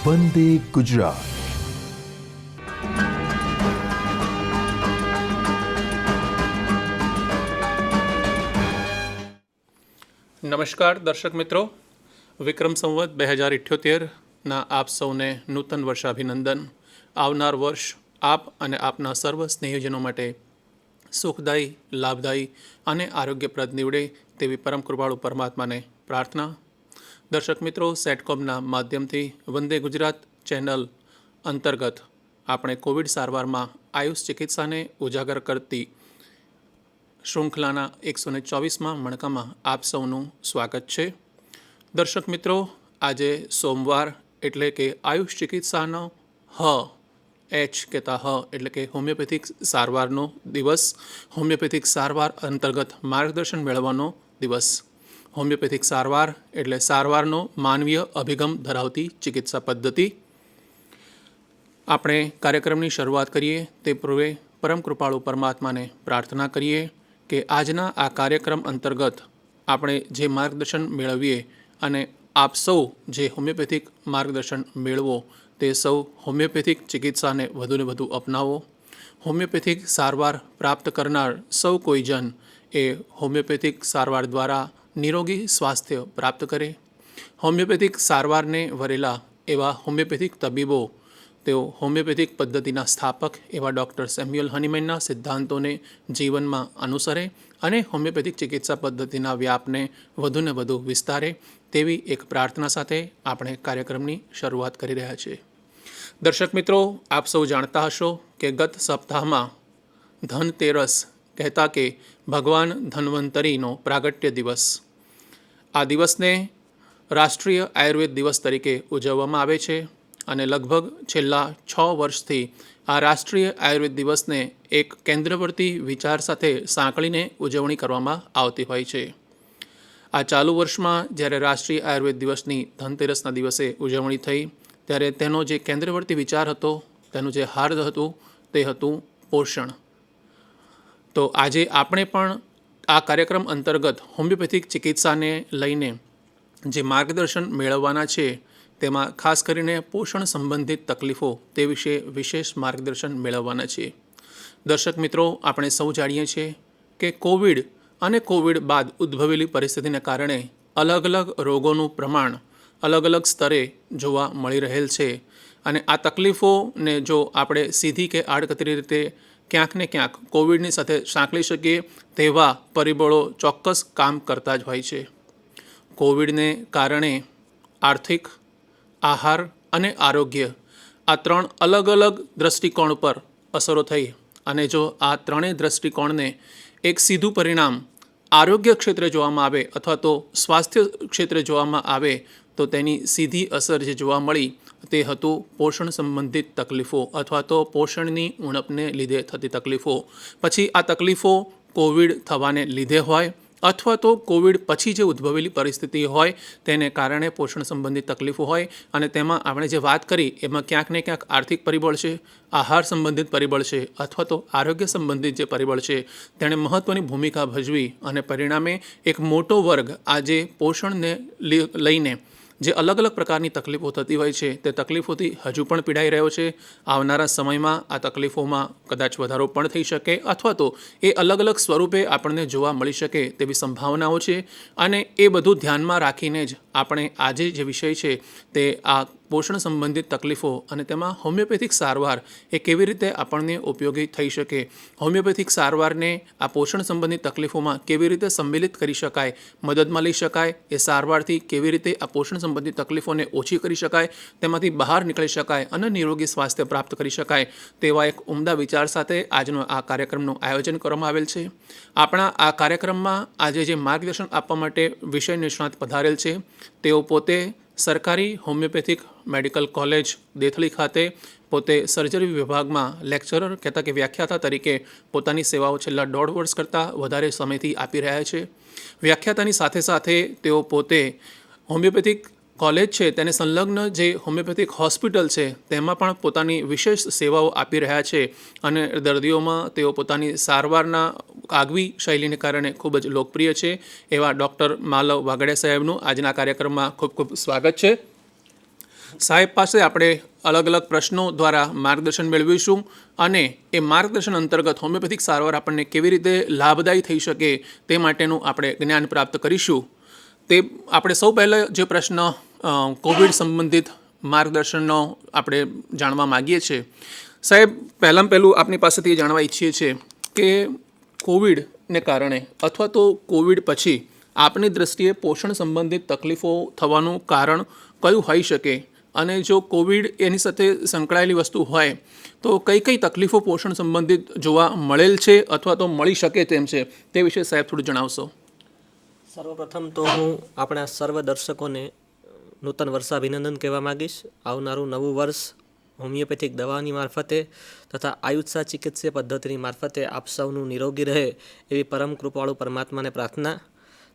વંદે ગુજરાત. નમસ્કાર દર્શક મિત્રો, વિક્રમ સંવત 2078ના આપ સૌને નૂતન વર્ષાભિનંદન. આવનાર વર્ષ આપ અને આપના સર્વ સ્નેહીજનો માટે સુખદાયી, લાભદાયી અને આરોગ્યપ્રદ નીવડે તેવી પરમ કૃપાળુ પરમાત્માને પ્રાર્થના. દર્શક મિત્રો, સેટકોમના માધ્યમથી વંદે ગુજરાત ચેનલ અંતર્ગત આપણે કોવિડ સારવારમાં આયુષ ચિકિત્સાને ઉજાગર કરતી શૃંખલાના 124માં મણકામાં આપ સૌનું સ્વાગત છે. દર્શક મિત્રો, આજે સોમવાર એટલે કે આયુષ ચિકિત્સાનો એચ કહેતા એટલે કે હોમિયોપેથિક સારવારનો દિવસ, હોમિયોપેથિક સારવાર અંતર્ગત માર્ગદર્શન મેળવવાનો દિવસ. હોમિયોપેથિક સારવાર એટલે સારવારનો માનવીય અભિગમ ધરાવતી ચિકિત્સા પદ્ધતિ. આપણે કાર્યક્રમની શરૂઆત કરીએ તે પૂર્વે પરમ કૃપાળુ પરમાત્માને પ્રાર્થના કરીએ કે આજના આ કાર્યક્રમ અંતર્ગત આપણે જે માર્ગદર્શન મેળવીએ અને આપ સૌ જે હોમિયોપેથિક માર્ગદર્શન મેળવો તે સૌ હોમિયોપેથિક ચિકિત્સાને વધુને વધુ અપનાવો. હોમિયોપેથિક સારવાર પ્રાપ્ત કરનાર સૌ કોઈ જન એ હોમિયોપેથિક સારવાર દ્વારા નિરોગી સ્વાસ્થ્ય પ્રાપ્ત કરે. હોમિયોપેથિક સારવારને વરેલા એવા હોમિયોપેથિક તબીબો, તેઓ હોમિયોપેથિક પદ્ધતિના સ્થાપક એવા ડૉક્ટર સેમ્યુઅલ હનીમેનના સિદ્ધાંતોને જીવનમાં અનુસરે અને હોમિયોપેથિક ચિકિત્સા પદ્ધતિના વ્યાપને વધુને વધુ વિસ્તારે તેવી એક પ્રાર્થના સાથે આપણે કાર્યક્રમની શરૂઆત કરી રહ્યા છીએ. દર્શક મિત્રો, આપ સૌ જાણતા હશો કે ગત સપ્તાહમાં ધનતેરસ કહેતા કે ભગવાન ધન્વંતરીનો પ્રાગટ્ય દિવસ, આ દિવસને રાષ્ટ્રીય આયુર્વેદ દિવસ તરીકે ઉજવવામાં આવે છે અને લગભગ છેલ્લા 6 વર્ષથી આ રાષ્ટ્રીય આયુર્વેદ દિવસને એક કેન્દ્રવર્તી વિચાર સાથે સાંકળીને ઉજવણી કરવામાં આવતી હોય છે. આ ચાલુ વર્ષમાં જ્યારે રાષ્ટ્રીય આયુર્વેદ દિવસની ધનતેરસના દિવસે ઉજવણી થઈ ત્યારે તેનો જે કેન્દ્રવર્તી વિચાર હતો, તેનું જે હાર્દ હતું તે હતું પોષણ. તો આજે આપણે પણ આ કાર્યક્રમ અંતર્ગત હોમિયોપેથિક ચિકિત્સાને લઈને જે માર્ગદર્શન મેળવવાના છે તેમાં ખાસ કરીને પોષણ સંબંધિત તકલીફો તે વિશે વિશેષ માર્ગદર્શન મેળવવાના છે. દર્શક મિત્રો, આપણે સૌ જાણીએ છીએ કે કોવિડ અને કોવિડ બાદ ઉદ્ભવેલી પરિસ્થિતિને કારણે અલગ અલગ રોગોનું પ્રમાણ અલગ અલગ સ્તરે જોવા મળી રહેલ છે અને આ તકલીફોને જો આપણે સીધી કે આડકતરી રીતે ક્યાંક ને ક્યાંક કોવિડની સાથે સાંકળી શકીએ તેવા પરિબળો ચોક્કસ કામ કરતા જ હોય છે. કોવિડને કારણે આર્થિક, આહાર અને આરોગ્ય આ 3 અલગ અલગ દૃષ્ટિકોણ પર અસરો થઈ અને જો આ ત્રણેય દૃષ્ટિકોણને એક સીધું પરિણામ આરોગ્ય ક્ષેત્રે જોવામાં આવે અથવા તો સ્વાસ્થ્ય ક્ષેત્રે જોવામાં આવે તો તેની સીધી અસર જે જોવા મળી તે હતું પોષણ સંબંધિત તકલીફો અથવા તો પોષણની ઉણપને લીધે થતી તકલીફો. પછી આ તકલીફો કોવિડ થવાને લીધે હોય અથવા તો કોવિડ પછી જે ઉદ્ભવેલી પરિસ્થિતિ હોય તેને કારણે પોષણ સંબંધિત તકલીફો હોય અને તેમાં આપણે જે વાત કરી એમાં ક્યાંક ને ક્યાંક આર્થિક પરિબળ છે, આહાર સંબંધિત પરિબળ છે અથવા તો આરોગ્ય સંબંધિત જે પરિબળ છે તેણે મહત્ત્વની ભૂમિકા ભજવી અને પરિણામે એક મોટો વર્ગ આજે પોષણને લઈને જે અલગ અલગ પ્રકારની તકલીફો થતી હોય છે તે તકલીફોથી હજુ પણ પીડાઈ રહ્યો છે. આવનારા સમયમાં આ તકલીફોમાં કદાચ વધારો પણ થઈ શકે અથવા તો એ અલગ અલગ સ્વરૂપે આપણને જોવા મળી શકે તેવી સંભાવનાઓ છે અને એ બધું ધ્યાનમાં રાખીને જ આપણે આજે જે વિષય છે તે આ પોષણ સંબંધિત તકલીફો અને તેમાં હોમિયોપેથિક સારવાર એ કેવી રીતે આપણને ઉપયોગી થઈ શકે, હોમિયોપેથિક સારવારને આ પોષણ સંબંધિત તકલીફોમાં કેવી રીતે સંમેલિત કરી શકાય, મદદમાં લઈ શકાય, એ સારવારથી કેવી રીતે આ પોષણ સંબંધિત તકલીફોને ઓછી કરી શકાય, તેમાંથી બહાર નીકળી શકાય અને નિરોગી સ્વાસ્થ્ય પ્રાપ્ત કરી શકાય તેવા એક ઉમદા વિચાર સાથે આજનો આ કાર્યક્રમનું આયોજન કરવામાં આવેલ છે. આપણા આ કાર્યક્રમમાં આજે જે માર્ગદર્શન આપવા માટે વિષય નિષ્ણાત પધારેલ છે તેઓ પોતે સરકારી હોમિયોપેથિક મેડિકલ કોલેજ દેથળી ખાતે પોતે સર્જરી વિભાગમાં લેક્ચરર કહેતા કે વ્યાખ્યાતા તરીકે પોતાની સેવાઓ છેલ્લા 1.5 વર્ષ કરતાં વધારે સમયથી આપી રહ્યા છે. વ્યાખ્યાતાની સાથે સાથે તેઓ પોતે હોમિયોપેથિક કોલેજ છે તેને સંલગ્ન જે હોમિયોપેથિક હોસ્પિટલ છે તેમાં પણ પોતાની વિશેષ સેવાઓ આપી રહ્યા છે અને દર્દીઓમાં તેઓ પોતાની સારવારના આગવી શૈલીને કારણે ખૂબ જ લોકપ્રિય છે એવા ડૉક્ટર માલવ વાગડિયા સાહેબનું આજના કાર્યક્રમમાં ખૂબ ખૂબ સ્વાગત છે. સાહેબ પાસે આપણે અલગ અલગ પ્રશ્નો દ્વારા માર્ગદર્શન મેળવીશું અને એ માર્ગદર્શન અંતર્ગત હોમિયોપેથિક સારવાર આપણને કેવી રીતે લાભદાયી થઈ શકે તે માટેનું આપણે જ્ઞાન પ્રાપ્ત કરીશું. તે આપણે સૌ પહેલાં જે પ્રશ્ન કોવિડ સંબંધિત માર્ગદર્શનનો આપણે જાણવા માગીએ છીએ. સાહેબ, પહેલાં પહેલું આપની પાસેથી જાણવા ઈચ્છીએ છીએ કે કોવિડને કારણે અથવા તો કોવિડ પછી આપની દૃષ્ટિએ પોષણ સંબંધિત તકલીફો થવાનું કારણ કયું હોઈ શકે, અને જો કોવિડ એની સાથે સંકળાયેલી વસ્તુ હોય તો કઈ કઈ તકલીફો પોષણ સંબંધિત જોવા મળેલ છે અથવા તો મળી શકે તેમ છે, તે વિશે સાહેબ થોડું જણાવશો. સર્વપ્રથમ તો હું આપણા સર્વ દર્શકોને નૂતન વર્ષાભિનંદન કહેવા માગીશ. આવનારું નવું વર્ષ હોમિયોપેથિક દવાની મારફતે તથા આયુષા ચિકિત્સા પદ્ધતિની મારફતે આપ સૌનું નિરોગી રહે એવી પરમ કૃપાળુ પરમાત્માને પ્રાર્થના.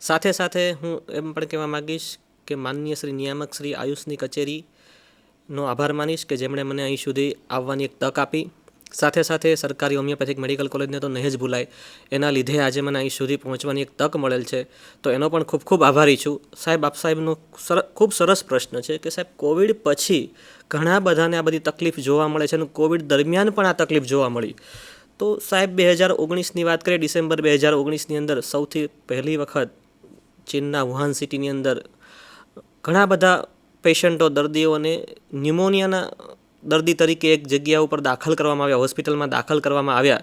સાથે સાથે હું એમ પણ કહેવા માગીશ કે માનનીય શ્રી નિયામક શ્રી આયુષની કચેરીનો આભાર માનીશ કે જેમણે મને અહીં સુધી આવવાની એક તક આપી. સાથે સાથે સરકારી હોમિયોપેથિક મેડિકલ કોલેજને તો નહીં જ ભૂલાય, એના લીધે આજે મને અહીં સુધી પહોંચવાની એક તક મળેલ છે, તો એનો પણ ખૂબ ખૂબ આભારી છું. સાહેબ, આપ સાહેબનો ખૂબ સરસ પ્રશ્ન છે કે સાહેબ કોવિડ પછી ઘણા બધાને આ બધી તકલીફ જોવા મળે છે અને કોવિડ દરમિયાન પણ આ તકલીફ જોવા મળી. તો સાહેબ 2019ની વાત કરીએ, ડિસેમ્બર 2019ની અંદર સૌથી પહેલી વખત ચીનના વુહાન સિટીની અંદર ઘણા બધા પેશન્ટો, દર્દીઓને ન્યુમોનિયાના દર્દી તરીકે એક જગ્યા ઉપર દાખલ કરવામાં આવ્યા, હોસ્પિટલમાં દાખલ કરવામાં આવ્યા.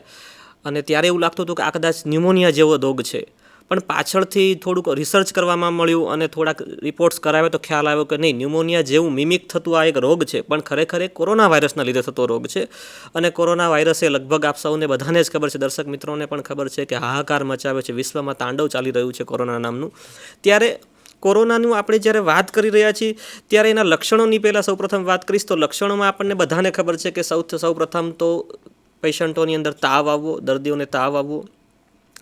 અને ત્યારે એવું લાગતું હતું કે આ કદાચ ન્યુમોનિયા જેવો રોગ છે, પણ પાછળથી થોડુંક રિસર્ચ કરવામાં મળ્યું અને થોડાક રિપોર્ટ્સ કરાવ્યા તો ખ્યાલ આવ્યો કે નહીં, ન્યુમોનિયા જેવું મિમિક થતું આ એક રોગ છે, પણ ખરેખર એ કોરોના વાયરસના લીધે થતો રોગ છે. અને કોરોના વાયરસે લગભગ આપ સૌને બધાને જ ખબર છે, દર્શક મિત્રોને પણ ખબર છે કે હાહાકાર મચાવ્યો છે, વિશ્વમાં તાંડવ ચાલી રહ્યું છે કોરોના નામનું. ત્યારે કોરોનાનું આપણે જ્યારે વાત કરી રહ્યા છીએ ત્યારે એના લક્ષણોની પહેલાં સૌપ્રથમ વાત કરીશ તો લક્ષણોમાં આપણને બધાને ખબર છે કે સૌપ્રથમ તો પેશન્ટોની અંદર તાવ આવવો, દર્દીઓને તાવ આવવો,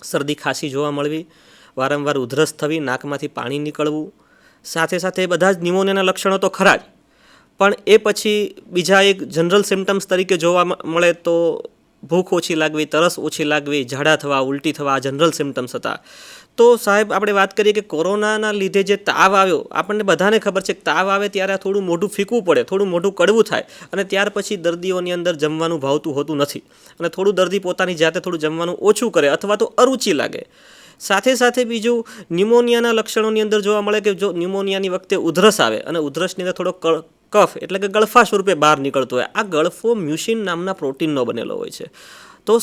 શરદી ખાંસી જોવા મળવી, વારંવાર ઉધરસ થવી, નાકમાંથી પાણી નીકળવું. સાથે સાથે બધા જ ન્યુમોનિયાના લક્ષણો તો ખરા જ, પણ એ પછી બીજા એક જનરલ સિમ્ટમ્સ તરીકે જોવા મળે તો ભૂખ ઓછી લાગવી, તરસ ઓછી લાગવી, ઝાડા થવા, ઉલટી થવા, આ જનરલ સિમ્ટમ્સ હતા. તો સાહેબ આપણે વાત કરીએ કે કોરોનાના લીધે જે તાવ આવ્યો, આપણને બધાને ખબર છે કે તાવ આવે ત્યારે આ થોડું મોઢું ફીકવું પડે, થોડું મોઢું કડવું થાય, અને ત્યાર પછી દર્દીઓની અંદર જમવાનું ભાવતું હોતું નથી અને થોડું દર્દી પોતાની જાતે થોડું જમવાનું ઓછું કરે અથવા તો અરુચિ લાગે. સાથે સાથે બીજું ન્યુમોનિયાના લક્ષણોની અંદર જોવા મળે કે જો ન્યુમોનિયાની વખતે ઉધરસ આવે અને ઉધરસની અંદર થોડો કફ એટલે કે ગળફા સ્વરૂપે બહાર નીકળતો હોય, આ ગળફો મ્યુસિન નામના પ્રોટીનનો બનેલો હોય છે. તો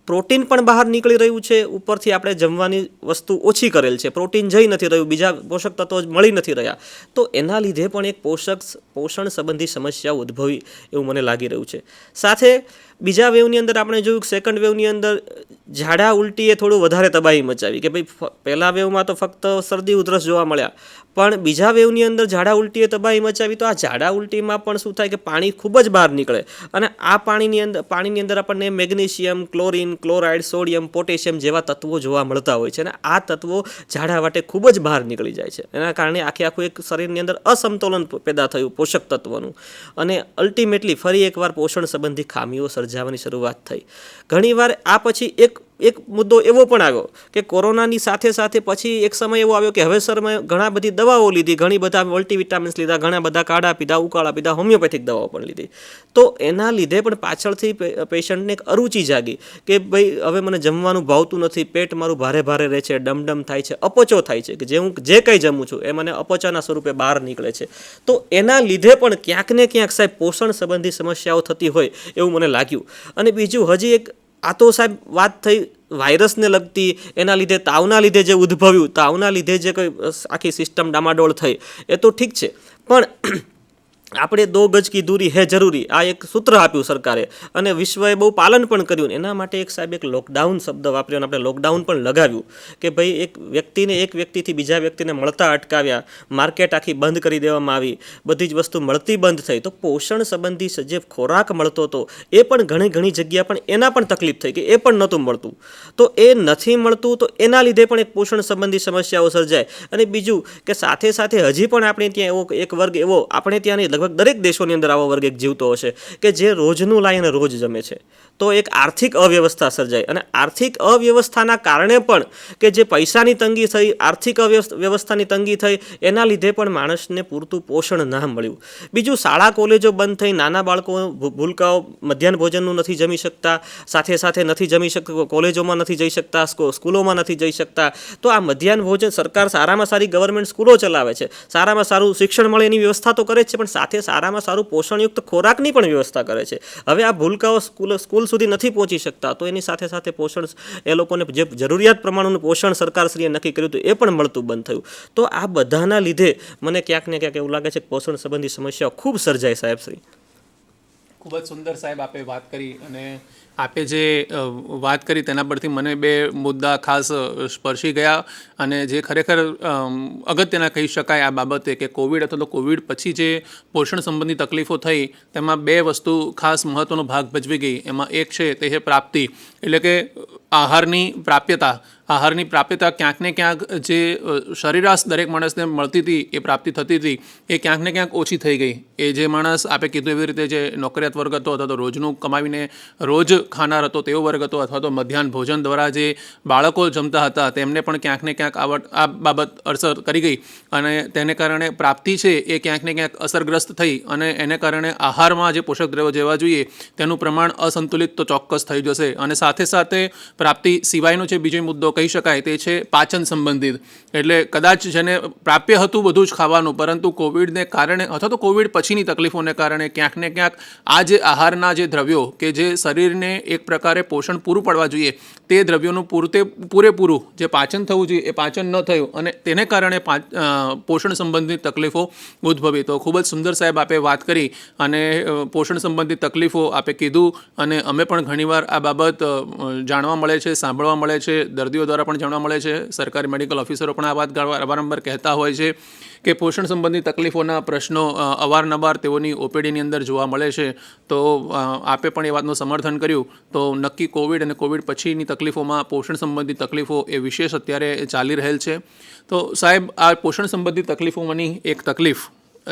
પ્રોટીન પણ બહાર નીકળી રહ્યું છે, ઉપરથી આપણે જમવાની વસ્તુ ઓછી કરેલ છે, પ્રોટીન જઈ નથી રહ્યું, બીજા પોષક તત્વો મળી નથી રહ્યા, તો એના લીધે પણ એક પોષણ સંબંધી સમસ્યાઓ ઉદ્ભવી એવું મને લાગી રહ્યું છે. સાથે બીજા વેવની અંદર આપણે જોયું કે સેકન્ડ વેવની અંદર ઝાડા ઉલટીએ થોડું વધારે તબાહી મચાવી કે ભાઈ પહેલા વેવમાં તો ફક્ત શરદી ઉધરસ જોવા મળ્યા, પણ બીજા વેવની અંદર ઝાડા ઉલટીએ તબાહી મચાવી. તો આ ઝાડા ઉલટીમાં પણ શું થાય કે પાણી ખૂબ જ બહાર નીકળે અને આ પાણીની અંદર આપણને magnesium, chlorine, chloride, sodium, potassium જેવા તત્વો જોવા મળતા હોય છે અને આ તત્વો ઝાડા વાટે ખૂબ જ બહાર નીકળી જાય છે. એના કારણે આખું એક શરીરની અંદર અસમતોલન પેદા થયું પોષક તત્વોનું અને અલ્ટિમેટલી ફરી એકવાર પોષણ સંબંધી ખામીઓ સર્જાવાની શરૂઆત થઈ. ઘણીવાર આ પછી એક મુદ્દો એવો પણ આવ્યો કે કોરોનાની સાથે સાથે પછી એક સમય એવો આવ્યો કે હવે સર મેં ઘણા બધી દવાઓ લીધી, ઘણી બધા મલ્ટીવિટામિન્સ લીધા, ઘણા બધા કાઢા પીધા, ઉકાળા પીધા, હોમિયોપેથિક દવાઓ પણ લીધી. તો એના લીધે પણ પાછળથી પેશન્ટને એક અરુચિ જાગી કે ભાઈ હવે મને જમવાનું ભાવતું નથી, પેટ મારું ભારે ભારે રહે છે, ડમડમ થાય છે, અપચો થાય છે કે જે કંઈ જમું છું એ મને અપચાના સ્વરૂપે બહાર નીકળે છે. તો એના લીધે પણ ક્યાંક ને ક્યાંક સાહેબ પોષણ સંબંધી સમસ્યાઓ થતી હોય એવું મને લાગ્યું. અને બીજું હજી એક, આ તો સાહેબ વાત થઈ વાયરસને લગતી, એના લીધે તાવના લીધે જે ઉદ્ભવ્યું, તાવના લીધે જે કોઈ આખી સિસ્ટમ ડામાડોળ થઈ એ તો ઠીક છે, પણ આપણે 2 ગજ કી દૂરી હે જરૂરી આ એક સૂત્ર આપ્યું સરકારે અને વિશ્વએ બહુ પાલન પણ કર્યું. એના માટે એક સાહેબ એક લોકડાઉન શબ્દ વાપર્યો અને આપણે લોકડાઉન પણ લગાવ્યું કે ભાઈ એક વ્યક્તિથી બીજા વ્યક્તિને મળતા અટકાવ્યા, માર્કેટ આખી બંધ કરી દેવામાં આવી, બધી જ વસ્તુ મળતી બંધ થઈ. તો પોષણ સંબંધી જે ખોરાક મળતો હતો એ પણ ઘણી જગ્યા પણ એના પણ તકલીફ થઈ કે એ પણ નહોતું મળતું. તો એ નથી મળતું તો એના લીધે પણ એક પોષણ સંબંધી સમસ્યાઓ સર્જાય. અને બીજું કે સાથે સાથે હજી પણ આપણે ત્યાં એવો એક વર્ગ એવો આપણે ત્યાં લગભગ દરેક દેશોની અંદર આવો વર્ગ એક જીવતો હશે કે જે રોજનું લાઈ અને રોજ જમે છે. તો એક આર્થિક અવ્યવસ્થા સર્જાય અને આર્થિક અવ્યવસ્થાના કારણે પણ કે જે પૈસાની તંગી થઈ, આર્થિક વ્યવસ્થાની તંગી થઈ, એના લીધે પણ માણસને પૂરતું પોષણ ના મળ્યું. બીજું, શાળા કોલેજો બંધ થઈ, નાના બાળકો ભૂલકાઓ મધ્યાહન ભોજનનું નથી જમી શકતા, સાથે સાથે નથી જમી શકતા, કોલેજોમાં નથી જઈ શકતા, સ્કૂલોમાં નથી જઈ શકતા. તો આ મધ્યાહન ભોજન સરકાર સારામાં સારી ગવર્મેન્ટ સ્કૂલો ચલાવે છે, સારામાં સારું શિક્ષણ મળે એની વ્યવસ્થા તો કરે જ છે, પણ સાથે સારામાં સારું પોષણયુક્ત ખોરાકની પણ વ્યવસ્થા કરે છે. હવે આ ભૂલકાઓ સ્કૂલ સુધી નથી પહોંચી શકતા, તો એની સાથે સાથે પોષણ એ લોકોને જે જરૂરિયાત પ્રમાણેનું પોષણ સરકારશ્રીએ નક્કી કર્યું હતું એ પણ મળતું બંધ થયું. તો આ બધાના લીધે મને ક્યાંક ને ક્યાંક એવું લાગે છે કે પોષણ સંબંધી સમસ્યાઓ ખૂબ સર્જાય સાહેબશ્રી. ખૂબ જ સુંદર સાહેબ આપે વાત કરી, અને આપે જે વાત કરી તેના પરથી મને બે મુદ્દા ખાસ સ્પર્શી ગયા, અને જે ખરેખર અગત્યના કહી શકાય આ બાબતે કે કોવિડ અથવા તો કોવિડ પછી જે પોષણ સંબંધી તકલીફો થઈ તેમાં બે વસ્તુ ખાસ મહત્ત્વનો ભાગ ભજવી ગઈ. એમાં એક છે તે છે પ્રાપ્તિ, એટલે કે આહારની પ્રાપ્યતા ક્યાંક ને ક્યાંક જે સરેરાશ દરેક માણસને મળતી હતી, એ પ્રાપ્તિ થતી હતી, એ ક્યાંક ને ક્યાંક ઓછી થઈ ગઈ. એ જે માણસ આપે કીધું એવી રીતે જે નોકરિયાત વર્ગ હતો અથવા તો રોજનું કમાવીને રોજ ખાનાર હતો તેવો વર્ગ હતો, અથવા તો મધ્યાહન ભોજન દ્વારા જે બાળકો જમતા હતા તેમને પણ ક્યાંક ને ક્યાંક આ બાબત અસર કરી ગઈ, અને તેને કારણે પ્રાપ્તિ છે એ ક્યાંક ને ક્યાંક અસરગ્રસ્ત થઈ, અને એને કારણે આહારમાં જે પોષક દ્રવ્યો જેવા જોઈએ તેનું પ્રમાણ અસંતુલિત તો ચોક્કસ થઈ જશે. અને સાથે સાથે પ્રાપ્તિ સિવાયનો જે બીજો મુદ્દો કહી શકાય તે છે પાચન સંબંધિત. એટલે કદાચ જેને પ્રાપ્ય હતું બધું જ ખાવાનું, પરંતુ કોવિડને કારણે અથવા તો કોવિડ પછીની તકલીફોને કારણે ક્યાંક ને ક્યાંક આ જે આહારના જે દ્રવ્યો કે જે શરીરને એક પ્રકારે પોષણ પૂરું પાડવા જોઈએ તે દ્રવ્યોનું પૂરેપૂરું જે પાચન થવું જોઈએ એ પાચન ન થયું, અને તેને કારણે પોષણ સંબંધિત તકલીફો ઉદ્ભવી. તો ખૂબ જ સુંદર સાહેબ આપે વાત કરી, અને પોષણ સંબંધિત તકલીફો આપે કીધું, અને અમે પણ ઘણીવાર આ બાબત જાણવા મળે છે, સાંભળવા મળે છે, દર્દીઓ દ્વારા પણ જાણવા મળે છે, સરકારી મેડિકલ ઓફિસરો પણ આ વાત વારંવાર કહેતા હોય છે કે પોષણ સંબંધી તકલીફોના પ્રશ્નો અવારનવાર તેઓની ઓપીડીની અંદર જોવા મળે છે. તો આપે પણ એ વાતનું સમર્થન કર્યું. તો નક્કી કોવિડ અને કોવિડ પછીની તકલીફોમાં પોષણ સંબંધી તકલીફો એ વિશેષ અત્યારે ચાલી રહેલ છે. તો સાહેબ, આ પોષણ સંબંધી તકલીફોમાંની એક તકલીફ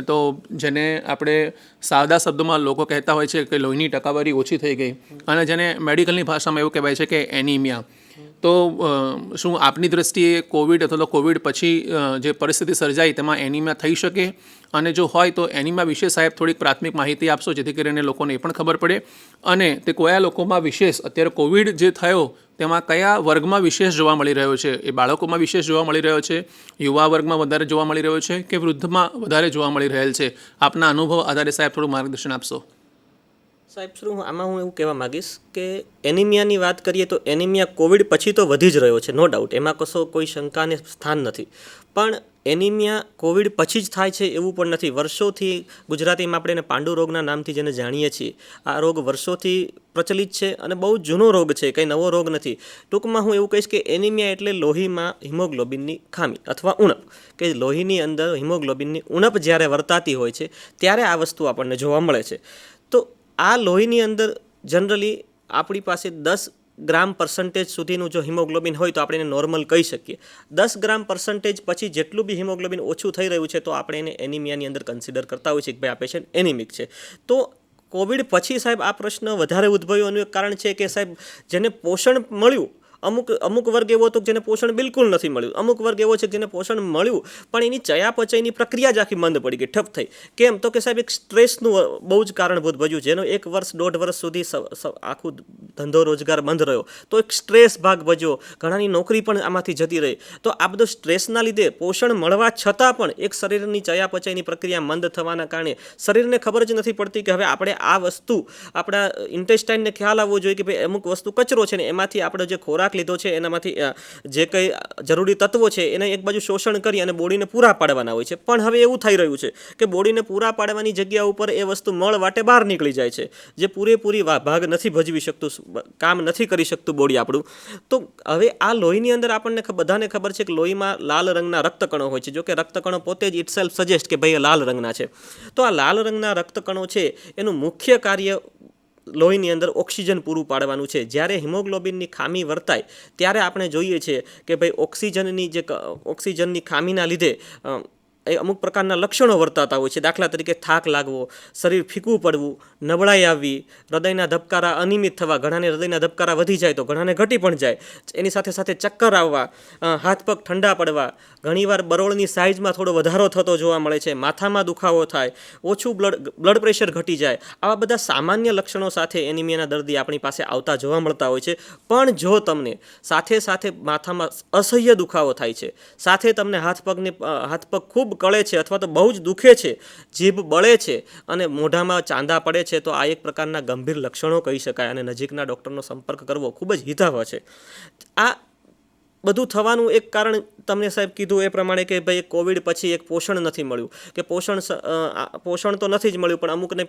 તો જેને આપણે સાદા શબ્દોમાં લોકો કહેતા હોય છે કે લોહીની ટકાવારી ઓછી થઈ ગઈ, અને જેને મેડિકલની ભાષામાં એવું કહેવાય છે કે એનિમિયા. તો શું આપની દ્રષ્ટિએ કોવિડ અથવા તો કોવિડ પછી જે પરિસ્થિતિ સર્જાઈ તેમાં એનિમિયા થઈ શકે, અને જો હોય તો એનિમિયા વિશે સાહેબ થોડીક પ્રાથમિક માહિતી આપશો, જેથી કરીને લોકોને એ પણ ખબર પડે, અને તે કયા લોકોમાં વિશેષ અત્યારે કોવિડ જે થયો તેમાં કયા વર્ગમાં વિશેષ જોવા મળી રહ્યો છે? એ બાળકોમાં વિશેષ જોવા મળી રહ્યો છે, યુવા વર્ગમાં વધારે જોવા મળી રહ્યો છે, કે વૃદ્ધમાં વધારે જોવા મળી રહેલ છે? આપના અનુભવ આધારે સાહેબ થોડું માર્ગદર્શન આપશો. સાહેબ, આમાં હું એવું કહેવા માગીશ કે એનિમિયાની વાત કરીએ તો એનિમિયા કોવિડ પછી તો વધી જ રહ્યો છે, નો ડાઉટ, એમાં કોઈ શંકાને સ્થાન નથી. પણ એનિમિયા કોવિડ પછી જ થાય છે એવું પણ નથી. વર્ષોથી ગુજરાતીમાં આપણે એને પાંડુ રોગના નામથી જેને જાણીએ છીએ, આ રોગ વર્ષોથી પ્રચલિત છે અને બહુ જૂનો રોગ છે, કંઈ નવો રોગ નથી. ટૂંકમાં હું એવું કહીશ કે એનિમિયા એટલે લોહીમાં હિમોગ્લોબિનની ખામી અથવા ઉણપ, કે લોહીની અંદર હિમોગ્લોબિનની ઉણપ જ્યારે વર્તાતી હોય છે ત્યારે આ વસ્તુ આપણને જોવા મળે છે. તો આ લોહીની અંદર જનરલી આપણી પાસે 10 ગ્રામ % સુધીનું જો હિમોગ્લોબિન હોય તો આપણે એને નોર્મલ કહી શકીએ. 10 ગ્રામ % પછી જેટલું બી હિમોગ્લોબિન ઓછું થઈ રહ્યું છે તો આપણે એને એનિમિયાની અંદર કન્સિડર કરતા હોઈએ છીએ કે ભાઈ આ પેશન્ટ એનિમિક છે. તો કોવિડ પછી સાહેબ આ પ્રશ્ન વધારે ઉદ્ભવ્યો એનું એક કારણ છે કે સાહેબ જેને પોષણ મળ્યું, અમુક વર્ગ એવો હતો જેને પોષણ બિલકુલ નથી મળ્યું, અમુક વર્ગ એવો છે જેને પોષણ મળ્યું પણ એની ચયાપચયની પ્રક્રિયા જ આખી મંદ પડી ગઈ, ઠપ થઈ. કેમ? તો કે સાહેબ એક સ્ટ્રેસનું બહુ જ કારણભૂત ભજ્યું, જેનો 1 વર્ષ 1.5 વર્ષ સુધી આખું ધંધો રોજગાર બંધ રહ્યો, તો એક સ્ટ્રેસ ભાગ ભજ્યો, ઘણાની નોકરી પણ આમાંથી જતી રહી. તો આ બધો સ્ટ્રેસના લીધે પોષણ મળવા છતાં પણ એક શરીરની ચયાપચયની પ્રક્રિયા મંદ થવાના કારણે શરીરને ખબર જ નથી પડતી કે હવે આપણે આ વસ્તુ આપણા ઇન્ટેસ્ટાઇનને ખ્યાલ આવવો જોઈએ કે ભાઈ અમુક વસ્તુ કચરો છે ને એમાંથી આપણે જે ખોરાક લીધો છે એનામાંથી જે કંઈ જરૂરી તત્વો છે એને એક બાજુ શોષણ કરી અને બોડીને પૂરા પાડવાના હોય છે. પણ હવે એવું થઈ રહ્યું છે કે બોડીને પૂરા પાડવાની જગ્યા ઉપર એ વસ્તુ મળ વાટે બહાર નીકળી જાય છે, જે પૂરેપૂરી ભાગ નથી ભજવી શકતું, કામ નથી કરી શકતું બોડી આપણું. તો હવે આ લોહીની અંદર આપણને બધાને ખબર છે કે લોહીમાં લાલ રંગના રક્તકણો હોય છે. જો કે રક્તકણો પોતે જ ઇટસેલ્ફ સજેસ્ટ કે ભાઈ લાલ રંગના છે. તો આ લાલ રંગના રક્તકણો છે એનું મુખ્ય કાર્ય લોહીની અંદર ઓક્સિજન પૂરું પાડવાનું છે. જ્યારે હિમોગ્લોબિનની ખામી વર્તાય ત્યારે આપણે જોઈએ છીએ કે ભાઈ ઓક્સિજનની ખામીના લીધે એ અમુક પ્રકારના લક્ષણો વર્તાતા હોય છે. દાખલા તરીકે થાક લાગવો, શરીર ફીકું પડવું, નબળાઈ આવવી, હૃદયના ધબકારા અનિયમિત થવા, ઘણાને હૃદયના ધબકારા વધી જાય તો ઘણાને ઘટી પણ જાય, એની સાથે સાથે ચક્કર આવવા, હાથ પગ ઠંડા પડવા, ઘણીવાર બરોળની સાઇઝમાં થોડો વધારો થતો જોવા મળે છે, માથામાં દુખાવો થાય, ઓછું બ્લડ પ્રેશર ઘટી જાય, આવા બધા સામાન્ય લક્ષણો સાથે એનિમિયાના દર્દી આપણી પાસે આવતા જોવા મળતા હોય છે. પણ જો તમને સાથે સાથે માથામાં અસહ્ય દુખાવો થાય છે, સાથે તમને હાથ પગ ખૂબ કળે છે અથવા તો બહુ જ દુખે છે, જીભ બળે છે અને મોઢામાં ચાંદા પડે છે, તો આ એક પ્રકારના ગંભીર લક્ષણો કહી શકાય અને નજીકના ડૉક્ટરનો સંપર્ક કરવો ખૂબ જ હિતાવહ છે. આ બધું થવાનું એક કારણ તમને સાહેબ કીધું એ પ્રમાણે કે ભાઈ કોવિડ પછી એક પોષણ નથી મળ્યું કે પોષણ તો નથી જ મળ્યું, પણ અમુકને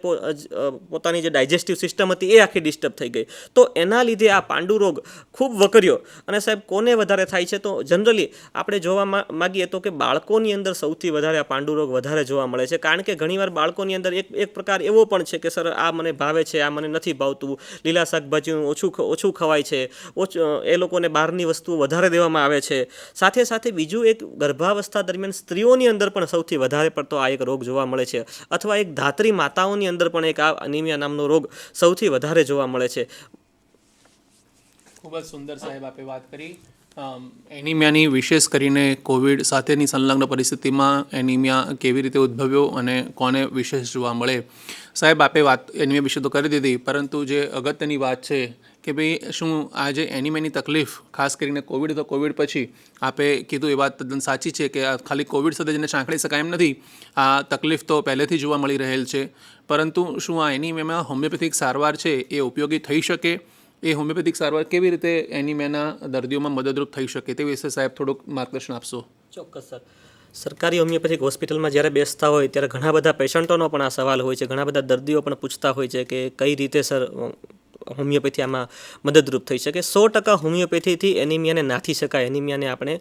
પોતાની જે ડાયજેસ્ટિવ સિસ્ટમ હતી એ આખી ડિસ્ટર્બ થઈ ગઈ. તો એના લીધે આ પાંડુ રોગ ખૂબ વકર્યો. અને સાહેબ કોને વધારે થાય છે? તો જનરલી આપણે જોવા માગીએ તો કે બાળકોની અંદર સૌથી વધારે આ પાંડુ રોગ વધારે જોવા મળે છે. કારણ કે ઘણીવાર બાળકોની અંદર એક પ્રકાર એવો પણ છે કે સર આ મને ભાવે છે, આ મને નથી ભાવતું, લીલા શાકભાજીનું ઓછું ખવાય છે, એ લોકોને બહારની વસ્તુઓ વધારે દેવામાં આવે છે. સાથે સાથે બીજું એક ગર્ભાવસ્થા દરમિયાન સ્ત્રીઓની અંદર પણ સૌથી વધારે પડતો આ એક રોગ જોવા મળે છે, અથવા એક ધાત્રી માતાઓની અંદર પણ એક આ એનિમિયા નામનો રોગ સૌથી વધારે જોવા મળે છે. ખૂબ જ સુંદર સાહેબ આપે વાત કરી. એનિમિયાની વિશેષ કરીને કોવિડ સાથેની સંલગ્ન પરિસ્થિતિમાં એનિમિયા કેવી રીતે ઉદ્ભવ્યો અને કોને વિશેષ જોવા મળે. સાહેબ આપે વાત એનિમિયા વિશે તો કરી દીધી, પરંતુ જે અગત્યની વાત છે કે ભાઈ શું આ જે એનિમિયાની તકલીફ ખાસ કરીને કોવિડ પછી આપે કીધું એ વાત તદ્દન સાચી છે કે આ ખાલી કોવિડ સાથે જેને સાંકળી શકાય એમ નથી. આ તકલીફ તો પહેલેથી જોવા મળી રહેલ છે, પરંતુ શું આ એનિમિયામાં હોમિયોપેથિક સારવાર છે એ ઉપયોગી થઈ શકે? એ હોમિયોપેથિક સારવાર કેવી રીતે એનિમિયાના દર્દીઓમાં મદદરૂપ થઈ શકે તે વિશે સાહેબ થોડુંક માર્ગદર્શન આપશો. ચોક્કસ સર. સરકારી હોમિયોપેથિક હોસ્પિટલમાં જ્યારે બેસતા હોય ત્યારે ઘણા બધા પેશન્ટોનો પણ આ સવાલ હોય છે, ઘણા બધા દર્દીઓ પણ પૂછતા હોય છે કે કઈ રીતે સર હોમિયોપેથી આમાં મદદરૂપ થઈ શકે. 100% હોમિયોપેથીથી એનિમિયાને નાથી શકાય, એનિમિયાને આપણે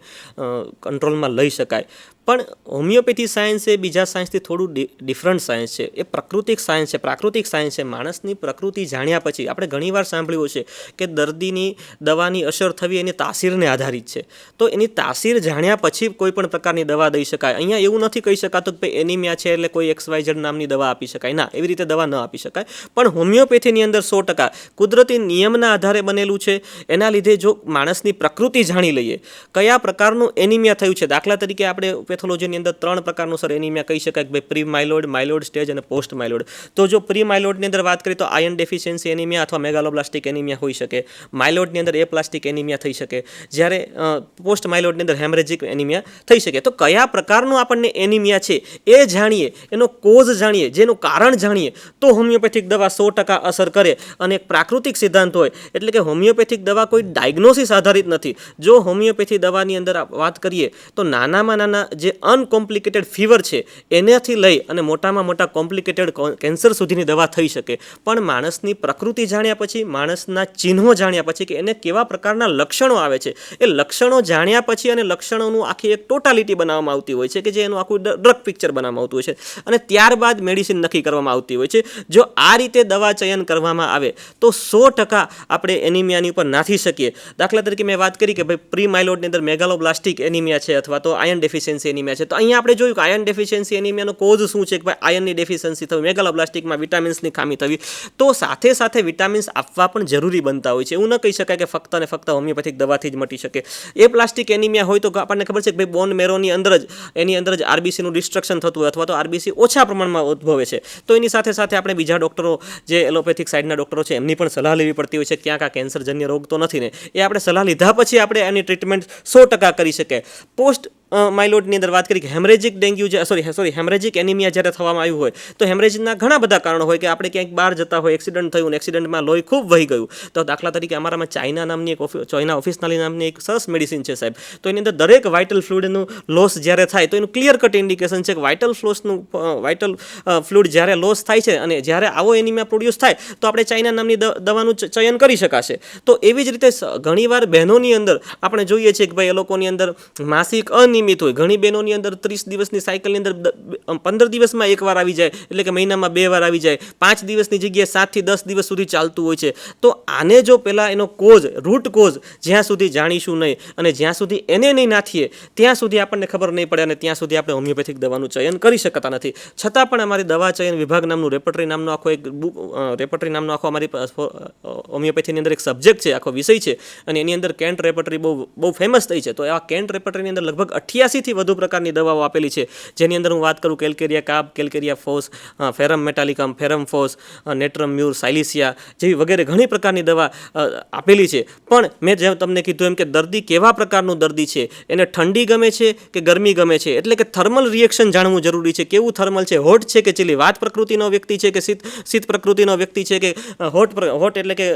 કંટ્રોલમાં લઈ શકાય. પણ હોમિયોપેથી સાયન્સ એ બીજા સાયન્સથી થોડું ડિફરન્ટ સાયન્સ છે. એ પ્રાકૃતિક સાયન્સ છે. માણસની પ્રકૃતિ જાણ્યા પછી આપણે ઘણીવાર સાંભળ્યું છે કે દર્દીની દવાની અસર થવી એની તાસીરને આધારિત છે. તો એની તાસીર જાણ્યા પછી કોઈ પણ પ્રકારની દવા દઈ શકાય. અહીંયા એવું નથી કહી શકાતું કે ભાઈ એનિમિયા છે એટલે કોઈ XYZ નામની દવા આપી શકાય. ના, એવી રીતે દવા ન આપી શકાય. પણ હોમિયોપેથીની અંદર 100% કુદરતી નિયમના આધારે બનેલું છે. એના લીધે જો માણસની પ્રકૃતિ જાણી લઈએ, કયા પ્રકારનું એનિમિયા થયું છે. દાખલા તરીકે આપણે પેથોલોજીની અંદર 3 પ્રકારનું સર એનિમિયા કહી શકાય કે ભાઈ પ્રી માઇલોઇડ, માઇલોઇડ સ્ટેજ અને પોસ્ટ માઇલોઇડ. તો જો પ્રી માઇલોઇડની અંદર વાત કરીએ તો આયર્ન ડેફિશિયન્સી એનિમિયા અથવા મેગાલોબ્લાસ્ટિક એનિમિયા હોઈ શકે. માઇલોઇડની અંદર એપ્લાસ્ટિક એનિમિયા થઈ શકે, જ્યારે પોસ્ટ માઇલોઇડની અંદર હેમરેજિક એનિમિયા થઈ શકે. તો કયા પ્રકારનું આપણને એનિમિયા છે એ જાણીએ, એનો કોઝ જાણીએ, જેનું કારણ જાણીએ, તો હોમિયોપેથિક દવા 100% અસર કરે. અને એક પ્રાકૃતિક સિદ્ધાંત હોય એટલે કે હોમિયોપેથિક દવા કોઈ ડાયગ્નોસિસ આધારિત નથી. જો હોમિયોપેથી દવાની અંદર વાત કરીએ તો નાનામાં નાના જે અનકોમ્પ્લિકેટેડ ફીવર છે એનાથી લઈ અને મોટામાં મોટા કોમ્પ્લિકેટેડ કેન્સર સુધીની દવા થઈ શકે. પણ માણસની પ્રકૃતિ જાણ્યા પછી, માણસના ચિહ્નો જાણ્યા પછી કે એને કેવા પ્રકારના લક્ષણો આવે છે, એ લક્ષણો જાણ્યા પછી અને લક્ષણોનું આખી એક ટોટાલિટી બનાવવામાં આવતી હોય છે કે જે એનું આખું ડ્રગ પિક્ચર બનાવવામાં આવતું હોય છે અને ત્યારબાદ મેડિસિન નક્કી કરવામાં આવતી હોય છે. જો આ રીતે દવા ચયન કરવામાં આવે તો 100% આપણે એનિમિયાની ઉપર નાથી શકીએ. દાખલા તરીકે મેં વાત કરી કે ભાઈ પ્રી માઇલોઇડની અંદર મેગાલોબ્લાસ્ટિક એનિમિયા છે અથવા તો આયર્ન ડેફિશિયન્સી એનિમિયા છે. તો અહીંયા આપણે જોયું કે આયર્ન ડેફિશિયન્સી એનિમિયાનો કોઝ શું છે કે ભાઈ આયર્નની ડેફિશિયન્સી થવી, મેગાલોબ્લાસ્ટિકમાં વિટામિન્સની ખામી થવી. તો સાથે સાથે વિટામિન્સ આપવા પણ જરૂરી બનતા હોય છે. એવું ન કહી શકાય કે ફક્ત અને ફક્ત હોમિયોપેથિક દવાથી જ મટી શકે. એ પ્લાસ્ટિક એનિમિયા હોય તો આપણને ખબર છે કે ભાઈ બોન મેરોની અંદર જ એની અંદર જ આરબીસીનું ડિસ્ટ્રક્શન થતું હોય અથવા તો આરબીસી ઓછા પ્રમાણમાં ઉદ્ભવે છે. તો એની સાથે સાથે આપણે બીજા ડૉક્ટરો જે એલોપેથિક સાઇડના ડૉક્ટરો છે એમની પણ સલાહ લેવી પડતી હોય છે. ક્યાંક આ કેન્સરજન્ય રોગ તો નથી ને, એ આપણે સલાહ લીધા પછી આપણે એની ટ્રીટમેન્ટ 100% કરી શકીએ. પોસ્ટ માઇલોઇડની અંદર વાત કરી કે હેમરેજિક હેમરેજિક એનિમિયા જ્યારે થવામાં આવ્યું હોય તો હેમરેજના ઘણા બધા કારણો હોય કે આપણે ક્યાંક બહાર જતા હોય, એક્સિડન્ટ થયું, એક્સિડન્ટમાં લોહી ખૂબ વહી ગયું. તો દાખલા તરીકે અમારામાં ચાઇના ઓફિસનાલી નામની એક સરસ મેડિસિન છે સાહેબ. તો એની અંદર દરેક વાઇટલ ફ્લુઇડનું લોસ જ્યારે થાય તો એનું ક્લિયર કટ ઇન્ડિકેશન છે કે વાઇટલ ફ્લુઇડ જ્યારે લોસ થાય છે અને જ્યારે આવો એનિમિયા પ્રોડ્યુસ થાય તો આપણે ચાઇના નામની દવાનું ચયન કરી શકાશે. તો એવી જ રીતે ઘણીવાર બહેનોની અંદર આપણે જોઈએ છીએ કે ભાઈ એ લોકોની અંદર માસિક અનિયમિત અનિયમિત હોય. ઘણી બહેનોની અંદર 30 દિવસની સાયકલની અંદર 15 દિવસમાં એકવાર આવી જાય, એટલે કે મહિનામાં 2 વાર આવી જાય. 5 દિવસની જગ્યાએ 7 થી 10 દિવસ સુધી ચાલતું હોય છે. તો આને જો પહેલાં એનો રૂટ કોઝ જ્યાં સુધી જાણીશું નહીં અને જ્યાં સુધી એને નહીં નાથીએ ત્યાં સુધી આપણને ખબર નહીં પડે અને ત્યાં સુધી આપણે હોમિયોપેથિક દવાનું ચયન કરી શકતા નથી. છતાં પણ અમારી દવા ચયન વિભાગ નામનું રેપર્ટરી નામનો આખો અમારી હોમિયોપેથીની અંદર એક સબ્જેક્ટ છે, આખો વિષય છે, અને એની અંદર કેન્ટ રેપર્ટરી બહુ ફેમસ થઈ છે. તો આ કેન્ટ રેપર્ટરીની અંદર લગભગ 88થી વધુ પ્રકારની દવાઓ આપેલી છે, જેની અંદર હું વાત કરું કેલ્કેરિયા કાપ, કેલ્કેરિયા ફોસ, ફેરમ મેટાલિકમ, ફેરમ ફોસ, નેટ્રમ મ્યુર, સાયલિસિયા જેવી વગેરે ઘણી પ્રકારની દવા આપેલી છે. પણ મેં જેમ તમને કીધું એમ કે દર્દી કેવા પ્રકારનું દર્દી છે, એને ઠંડી ગમે છે કે ગરમી ગમે છે, એટલે કે થર્મલ રિએક્શન જાણવું જરૂરી છે. કેવું થર્મલ છે, હોટ છે કે ચીલી, વાત પ્રકૃતિનો વ્યક્તિ છે કે શીત પ્રકૃતિનો વ્યક્તિ છે કે હોટ એટલે કે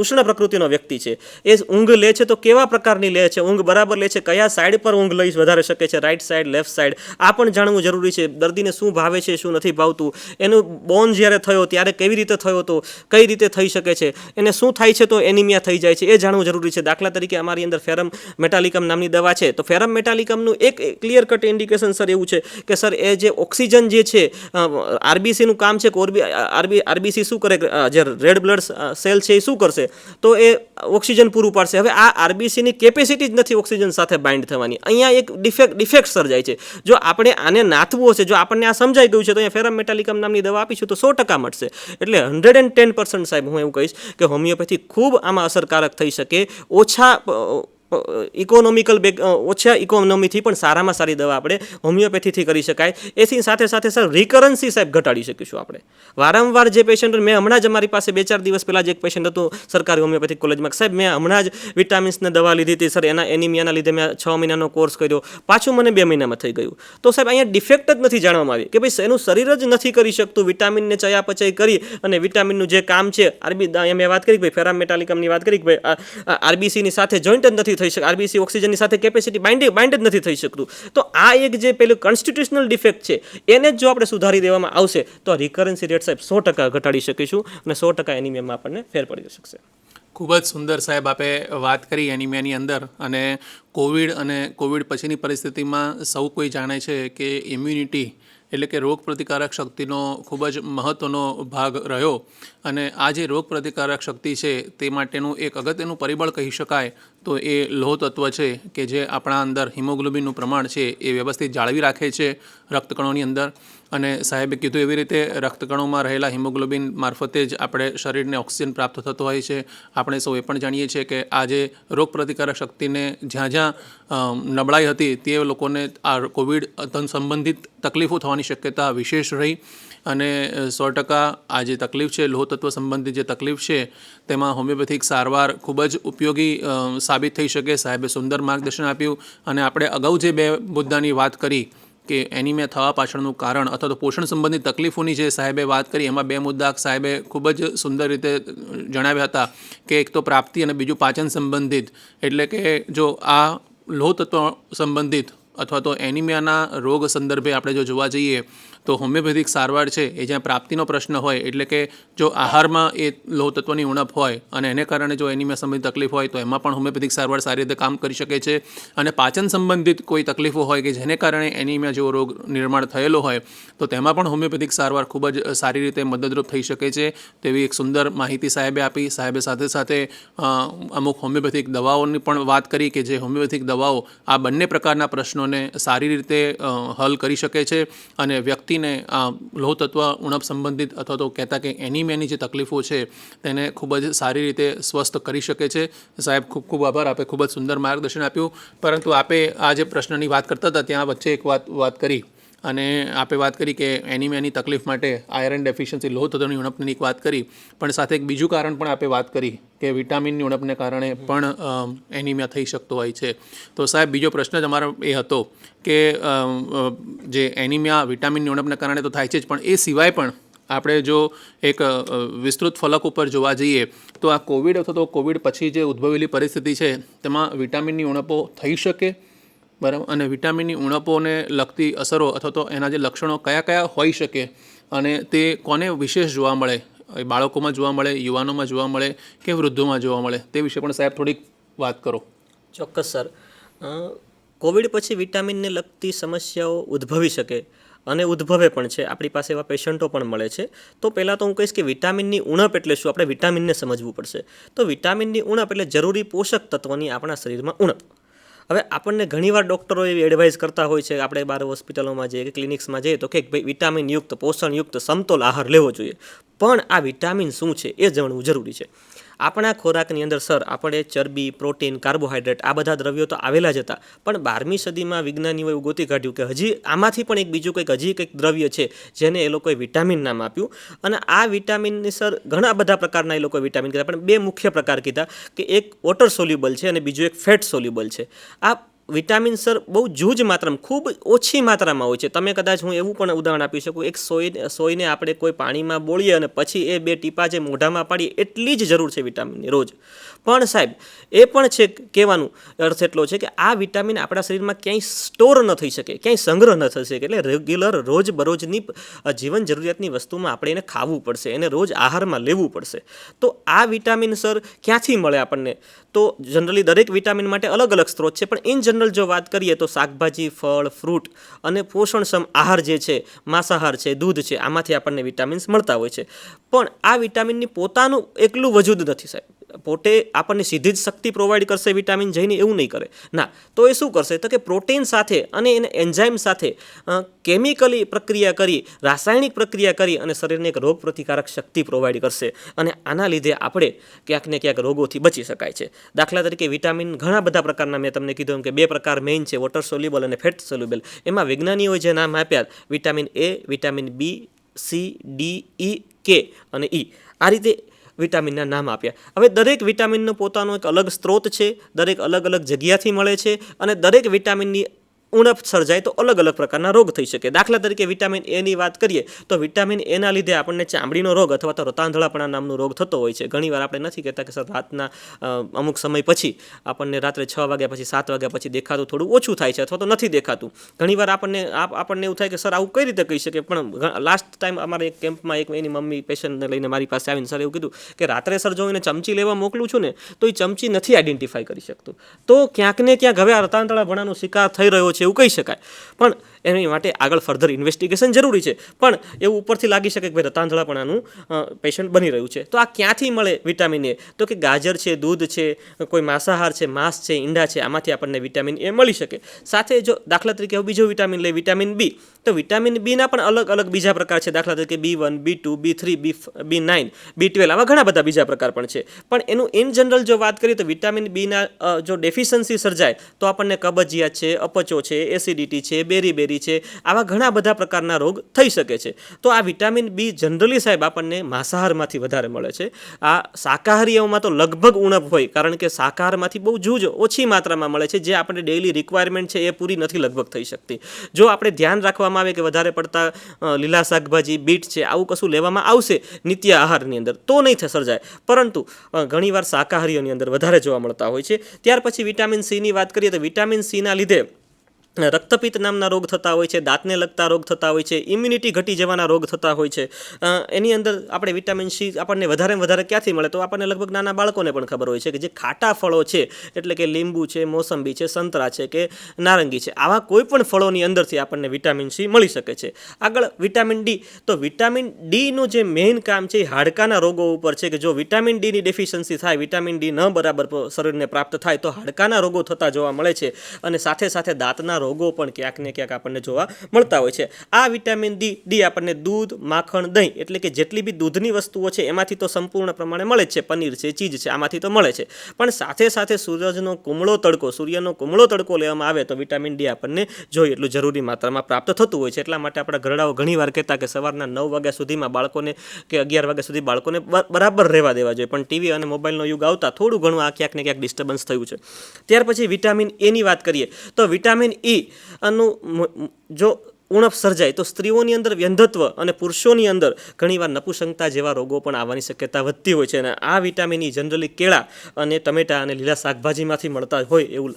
ઉષ્ણ પ્રકૃતિનો વ્યક્તિ છે. એ ઊંઘ લે છે તો કેવા પ્રકારની લે છે, ઊંઘ બરાબર લે છે, કયા સાઈડ પર ઊંઘ લઈ વધારે શકે છે, રાઈટ સાઈડ, લેફ્ટ સાઈડ, આ પણ જાણવું જરૂરી છે. દર્દીને શું ભાવે છે, શું નથી ભાવતું, એનું બોન જ્યારે થયો ત્યારે કેવી રીતે થયો હતો, કઈ રીતે થઈ શકે છે, એને શું થાય છે તો એનિમિયા થઈ જાય છે, એ જાણવું જરૂરી છે. દાખલા તરીકે અમારી અંદર ફેરમ મેટાલિકમ નામની દવા છે, તો ફેરમ મેટાલિકમનું એક ક્લિયર કટ ઇન્ડિકેશન સર એવું છે કે સર એ જે ઓક્સિજન જે છે આરબીસીનું કામ છે કે આરબીસી શું કરે, જે રેડ બ્લડ સેલ છે એ શું કરશે, તો એ ઓક્સિજન પૂરું પાડશે. હવે આ આરબીસીની કેપેસિટી જ નથી ઓક્સિજન સાથે બાઇન્ડ થવાની. અહીંયા એક ડિફેક્ટ સર્જાય છે. જો આપણે આને નાથવું હશે, જો આપણને આ સમજાઈ ગયું છે, તો અહીંયા ફેરમ મેટાલિકમ નામની દવા આપીશું તો 100% મળશે. એટલે 110% સાહેબ હું એવું કહીશ કે હોમિયોપેથી ખૂબ આમાં અસરકારક થઈ શકે. ઓછા ઇકોનોમીથી પણ સારામાં સારી દવા આપણે હોમિયોપેથીથી કરી શકાય. એથી સાથે સાથે સર રિકરન્સી સાહેબ ઘટાડી શકીશું આપણે. વારંવાર જે પેશન્ટ, મેં હમણાં જ અમારી પાસે 2-4 દિવસ પહેલાં જ એક પેશન્ટ હતું સરકારી હોમિયોપેથિક કોલેજમાં, સાહેબ મેં હમણાં જ વિટામિન્સની દવા લીધી હતી સર, એના એનિમિયાના લીધે મેં 6 મહિનાનો કોર્સ કર્યો, પાછું મને 2 મહિનામાં થઈ ગયું. તો સાહેબ અહીંયા ડિફેક્ટ જ નથી જાણવામાં આવી કે ભાઈ એનું શરીર જ નથી કરી શકતું વિટામિનને ચયાપચય કરી અને વિટામિનનું જે કામ છે મેં વાત કરી ભાઈ ફેરામ મેટાલિકમની વાત કરી ભાઈ આરબીસીની સાથે જોઈન્ટ જ નથી થઈ શકે, આરબીસી ઓક્સિજનની સાથે કેપેસિટી બાઇન્ડ જ નથી થઈ શકતું. તો આ એક જે પેલું કોન્સ્ટિટ્યુશનલ ડિફેક્ટ છે એને જ જો આપણે સુધારી દેવામાં આવશે તો રિકરન્સી રેટ સાહેબ 100% ઘટાડી શકીશું અને 100% એનિમિયામાં આપણને ફેર પડી શકશે. ખૂબ જ સુંદર સાહેબ આપે વાત કરી એનિમિયાની અંદર, અને કોવિડ પછીની પરિસ્થિતિમાં સૌ કોઈ જાણે છે કે ઇમ્યુનિટી એટલે કે રોગ પ્રતિકારક શક્તિનો ખૂબ જ મહત્ત્વનો ભાગ રહ્યો, અને આ જે રોગ પ્રતિકારક શક્તિ છે તે માટેનું એક અગત્યનું પરિબળ કહી શકાય તો એ લોહ તત્વ છે કે જે આપણા અંદર હિમોગ્લોબિનનું પ્રમાણ છે એ વ્યવસ્થિત જાળવી રાખે છે રક્તકણોની અંદર. અને સાહેબે કીધું એવી રીતે રક્તકણોમાં રહેલા હિમોગ્લોબિન મારફતે જ આપણે શરીરને ઓક્સિજન પ્રાપ્ત થતો હોય છે. આપણે સૌ એ પણ જાણીએ છીએ કે આ જે રોગ પ્રતિકારક શક્તિને જ્યાં નબળાઈ હતી તે લોકોને આ કોવિડ સંબંધિત તકલીફો થવાની શક્યતા વિશેષ રહી, અને 100% આ જે તકલીફ છે લોહ તત્વ સંબંધિત જે તકલીફ છે તેમાં હોમિયોપેથિક સારવાર ખૂબ જ ઉપયોગી સાબિત થઈ શકે. સાહેબે સુંદર માર્ગદર્શન આપ્યું, અને આપણે અગાઉ જે 2 મુદ્દાની વાત કરી કે એનિમિયા થવા પાછળનું કારણ અથવા તો પોષણ સંબંધિત તકલીફોની જે સાહેબે વાત કરી, એમાં 2 મુદ્દા સાહેબે ખૂબ જ સુંદર રીતે જણાવ્યા હતા કે એક તો પ્રાપ્તિ અને બીજું પાચન સંબંધિત. એટલે કે જો આ લોહ તત્વ સંબંધિત અથવા તો એનિમિયાના રોગ સંદર્ભે આપણે જો જોવા જઈએ તો હોમિયોપેથિક સારવાર છે એ જ્યાં પ્રાપ્તિનો પ્રશ્ન હોય, એટલે કે જો આહારમાં એ લોહ તત્વની ઉણપ હોય અને એને કારણે જો એનિમિયા સંબંધિત તકલીફ હોય તો એમાં પણ હોમિયોપેથિક સારવાર સારી રીતે કામ કરી શકે છે. અને પાચન સંબંધિત કોઈ તકલીફો હોય કે જેને કારણે એનિમિયા જેવો રોગ નિર્માણ થયેલો હોય તો તેમાં પણ હોમિયોપેથિક સારવાર ખૂબ જ સારી રીતે મદદરૂપ થઈ શકે છે. તેવી એક સુંદર માહિતી સાહેબે આપી. સાહેબે સાથે સાથે અમુક હોમિયોપેથિક દવાઓની પણ વાત કરી કે જે હોમિયોપેથિક દવાઓ આ બંને પ્રકારના પ્રશ્નોને સારી રીતે હલ કરી શકે છે, અને વ્યક્તિને લોહ તત્વ ઉણપ સંબંધિત અથવા તો કહેતા કે એનિમિયાની જે તકલીફો છે તેને ખૂબ જ સારી રીતે સ્વસ્થ કરી શકે છે. સાહેબ ખૂબ ખૂબ આભાર, આપે ખૂબ જ સુંદર માર્ગદર્શન આપ્યું. પરંતુ આપે આ જે પ્રશ્નની વાત કરતા હતા ત્યાં વચ્ચે એક વાત કરી, અને આપે વાત કરી કે એનિમિયાની તકલીફ માટે આયરન ડેફિશિયન્સી લોહ તત્વની ઉણપની એક વાત કરી, પણ સાથે એક બીજું કારણ પણ આપે વાત કરી કે વિટામિનની ઉણપને કારણે પણ એનિમિયા થઈ શકતો હોય છે. તો સાહેબ બીજો પ્રશ્ન જ અમારો એ હતો કે જે એનિમિયા વિટામિનની ઉણપને કારણે તો થાય છે જ, પણ એ સિવાય પણ આપણે જો એક વિસ્તૃત ફલક ઉપર જોવા જઈએ તો આ કોવિડ અથવા તો કોવિડ પછી જે ઉદ્ભવેલી પરિસ્થિતિ છે તેમાં વિટામિનની ઉણપો થઈ શકે, બરાબર, અને વિટામિનની ઉણપોને લગતી અસરો અથવા તો એના જે લક્ષણો કયા કયા હોઈ શકે અને તે કોને વિશેષ જોવા મળે, બાળકોમાં જોવા મળે, યુવાનોમાં જોવા મળે કે વૃદ્ધોમાં જોવા મળે, તે વિશે પણ સાહેબ થોડીક વાત કરો. ચોક્કસ સર. કોવિડ પછી વિટામિનને લગતી સમસ્યાઓ ઉદ્ભવી શકે અને ઉદ્ભવે પણ છે. આપણી પાસે એવા પેશન્ટો પણ મળે છે. તો પહેલાં તો હું કહીશ કે વિટામિનની ઉણપ એટલે શું, આપણે વિટામિનને સમજવું પડશે. તો વિટામિનની ઉણપ એટલે જરૂરી પોષક તત્વોની આપણા શરીરમાં ઉણપ. હવે આપણને ઘણીવાર ડૉક્ટરો એવી એડવાઇસ કરતા હોય છે, આપણે બહાર હોસ્પિટલોમાં જઈએ કે ક્લિનિક્સમાં જઈએ તો કે ભાઈ વિટામિનયુક્ત પોષણયુક્ત સમતોલ આહાર લેવો જોઈએ. પણ આ વિટામિન શું છે એ જાણવું જરૂરી છે. આપણા ખોરાકની અંદર સર આપણે ચરબી, પ્રોટીન, કાર્બોહાઈડ્રેટ આ બધા દ્રવ્યો તો આવેલા જ હતા, પણ 12મી સદીમાં વિજ્ઞાનીઓએ એવું ગોતી કાઢ્યું કે હજી આમાંથી પણ એક બીજું કંઈક દ્રવ્ય છે જેને એ લોકોએ વિટામિન નામ આપ્યું. અને આ વિટામિનની સર ઘણા બધા પ્રકારના એ લોકોએ વિટામિન કીધા, પણ 2 મુખ્ય પ્રકાર કીધા કે એક વોટર સોલ્યુબલ છે અને બીજું એક ફેટ સોલ્યુબલ છે. આ વિટામિન સર બહુ જૂજ માત્રામાં, ખૂબ ઓછી માત્રામાં હોય છે. તમે કદાચ હું એવું પણ ઉદાહરણ આપી શકું, એક સોયને આપણે કોઈ પાણીમાં બોળીએ અને પછી એ 2 ટીપા જે મોઢામાં પાડીએ એટલી જ જરૂર છે વિટામિનની રોજ. પણ સાહેબ એ પણ છે કહેવાનું અર્થ એટલો છે કે આ વિટામિન આપણા શરીરમાં ક્યાંય સ્ટોર ન થઈ શકે, ક્યાંય સંગ્રહ ન થઈ શકે. એટલે રેગ્યુલર રોજબરોજની જીવન જરૂરિયાતની વસ્તુમાં આપણે એને ખાવું પડશે, એને રોજ આહારમાં લેવું પડશે. તો આ વિટામિન સર ક્યાંથી મળે આપણને? તો જનરલી દરેક વિટામિન માટે અલગ અલગ સ્ત્રોત છે, પણ ઇન જનરલ જો વાત કરીએ તો શાકભાજી, ફળ, ફ્રૂટ અને પોષણક્ષમ આહાર જે છે, માંસાહાર છે, દૂધ છે, આમાંથી આપણને વિટામિન્સ મળતા હોય છે. પણ આ વિટામિનની પોતાનું એકલું વજૂદ નથી સાહેબ. પોતે આપણને સીધી જ શક્તિ પ્રોવાઈડ કરશે વિટામિન જઈને એવું નહીં કરે ના. તો એ શું કરશે તો કે પ્રોટીન સાથે અને એને એન્ઝાઇમ સાથે કેમિકલી પ્રક્રિયા કરી, રાસાયણિક પ્રક્રિયા કરી અને શરીરને એક રોગ પ્રતિકારક શક્તિ પ્રોવાઈડ કરશે. અને આના લીધે આપણે ક્યાંક ને ક્યાંક રોગોથી બચી શકાય છે. દાખલા તરીકે વિટામિન ઘણા બધા પ્રકારના મેં તમને કીધું એમ કે 2 પ્રકાર મેઇન છે, વોટર સોલ્યુબલ અને ફેટ સોલ્યુબલ. એમાં વિજ્ઞાનીઓએ જે નામ આપ્યા vitamin A, vitamin B, C, D, E, K અને ઈ, આ રીતે વિટામિનના નામ આપ્યા. હવે દરેક વિટામિનનો પોતાનો એક અલગ સ્ત્રોત છે, દરેક અલગ અલગ જગ્યાથી મળે છે અને દરેક વિટામિનની ઉણપ સર્જાય તો અલગ અલગ પ્રકારના રોગ થઈ શકે. દાખલા તરીકે વિટામિન એની વાત કરીએ તો વિટામિન એના લીધે આપણને ચામડીનો રોગ અથવા તો રતાંધળાપણા નામનો રોગ થતો હોય છે. ઘણીવાર આપણે નથી કહેતા કે સર રાતના અમુક સમય પછી આપણને રાત્રે 6 વાગ્યા પછી 7 વાગ્યા પછી દેખાતું થોડું ઓછું થાય છે અથવા તો નથી દેખાતું. ઘણીવાર આપણને એવું થાય કે સર આવું કઈ રીતે કહી શકે. પણ લાસ્ટ ટાઈમ અમારે એક કેમ્પમાં એક એની મમ્મી પેશન્ટને લઈને મારી પાસે આવીને સર એવું કીધું કે રાત્રે સર જો એને ચમચી લેવા મોકલું છું ને તો એ ચમચી નથી આઈડેન્ટિફાઈ કરી શકતું. તો ક્યાંક ને ક્યાંક હવે આ રતાંધળાપણાનો શિકાર થઈ રહ્યો છે એવું કહી શકાય. પણ એની માટે આગળ ફર્ધર ઇન્વેસ્ટિગેશન જરૂરી છે. પણ એવું ઉપરથી લાગી શકે કે ભાઈ રતાંધળાપણાનું પેશન્ટ બની રહ્યું છે. તો આ ક્યાંથી મળે વિટામિન એ? તો કે ગાજર છે, દૂધ છે, કોઈ માંસાહાર છે, માંસ છે, ઈંડા છે, આમાંથી આપણને વિટામિન એ મળી શકે. સાથે જો દાખલા તરીકે બીજો વિટામિન લઈએ વિટામિન બી, તો વિટામિન બીના પણ અલગ અલગ બીજા પ્રકાર છે. દાખલા તરીકે B1, B2, B3, B9, B12 આવા ઘણા બધા બીજા પ્રકાર પણ છે. પણ એનું ઇન જનરલ જો વાત કરીએ તો વિટામિન બીના જો ડેફિશિયન્સી સર્જાય તો આપણને કબજિયાત છે, અપચો છે, એસિડિટી છે, બેરી છે, આવા ઘણા બધા પ્રકારના રોગ થઈ શકે છે. તો આ વિટામિન બી જનરલી સાહેબ આપણને માંસાહારમાંથી વધારે મળે છે. આ શાકાહારીઓમાં તો લગભગ ઉણપ હોય, કારણ કે શાકાહારમાંથી બહુ જૂજ ઓછી માત્રામાં મળે છે. જે આપણે ડેઇલી રિક્વાયરમેન્ટ છે એ પૂરી નથી લગભગ થઈ શકતી. જો આપણે ધ્યાન રાખવામાં આવે કે વધારે પડતા લીલા શાકભાજી, બીટ છે, આવું કશું લેવામાં આવશે નિત્ય આહારની અંદર તો નહીં સર્જાય. પરંતુ ઘણીવાર શાકાહારીઓની અંદર વધારે જોવા મળતા હોય છે. ત્યાર પછી વિટામિન સીની વાત કરીએ તો વિટામિન સીના લીધે રક્તપિત્ત નામના રોગ થતા હોય છે, દાંતને લગતા રોગ થતા હોય છે, ઇમ્યુનિટી ઘટી જવાના રોગ થતા હોય છે. એની અંદર આપણે વિટામિન સી આપણને વધારે ક્યાંથી મળે તો આપણને લગભગ નાના બાળકોને પણ ખબર હોય છે કે જે ખાટા ફળો છે, એટલે કે લીંબુ છે, મોસંબી છે, સંતરા છે કે નારંગી છે, આવા કોઈ પણ ફળોની અંદરથી આપણને વિટામિન સી મળી શકે છે. આગળ વિટામિન ડી, તો વિટામિન ડીનું જે મેઇન કામ છે એ હાડકાના રોગો ઉપર છે કે જો વિટામિન ડીની ડેફિશિયન્સી થાય, વિટામિન ડી ન બરાબર શરીરને પ્રાપ્ત થાય તો હાડકાના રોગો થતા જોવા મળે છે. અને સાથે સાથે દાંતના રોગો પણ ક્યાંક ને ક્યાંક આપણને જોવા મળતા હોય છે. આ વિટામિન ડી આપણને દૂધ, માખણ, દહીં એટલે કે જેટલી બી દૂધની વસ્તુઓ છે એમાંથી તો સંપૂર્ણ પ્રમાણે મળે જ છે. પનીર છે, ચીઝ છે, આમાંથી તો મળે છે. પણ સાથે સાથે સૂર્યનો કુમળો તડકો લેવામાં આવે તો વિટામિન ડી આપણને જોઈએ એટલું જરૂરી માત્રામાં પ્રાપ્ત થતું હોય છે. એટલા માટે આપણા ઘરડાઓ ઘણીવાર કહેતા કે સવારના 9 વાગ્યા સુધીમાં બાળકોને કે 11 વાગ્યા સુધી બાળકોને બરાબર રહેવા દેવા જોઈએ. પણ ટીવી અને મોબાઈલનો યુગ આવતા થોડું ઘણું આ ક્યાંક ને ક્યાંક ડિસ્ટર્બન્સ થયું છે. ત્યાર પછી વિટામિન એની વાત કરીએ તો વિટામિન ઈ આનું જો ઉણપ સર્જાય તો સ્ત્રીઓની અંદર વ્યંધત્વ અને પુરુષોની અંદર ઘણીવાર નપુસંગતા જેવા રોગો પણ આવવાની શક્યતા વધતી હોય છે. અને આ વિટામિન ઈ જનરલી કેળા અને ટમેટા અને લીલા શાકભાજીમાંથી મળતા હોય એવું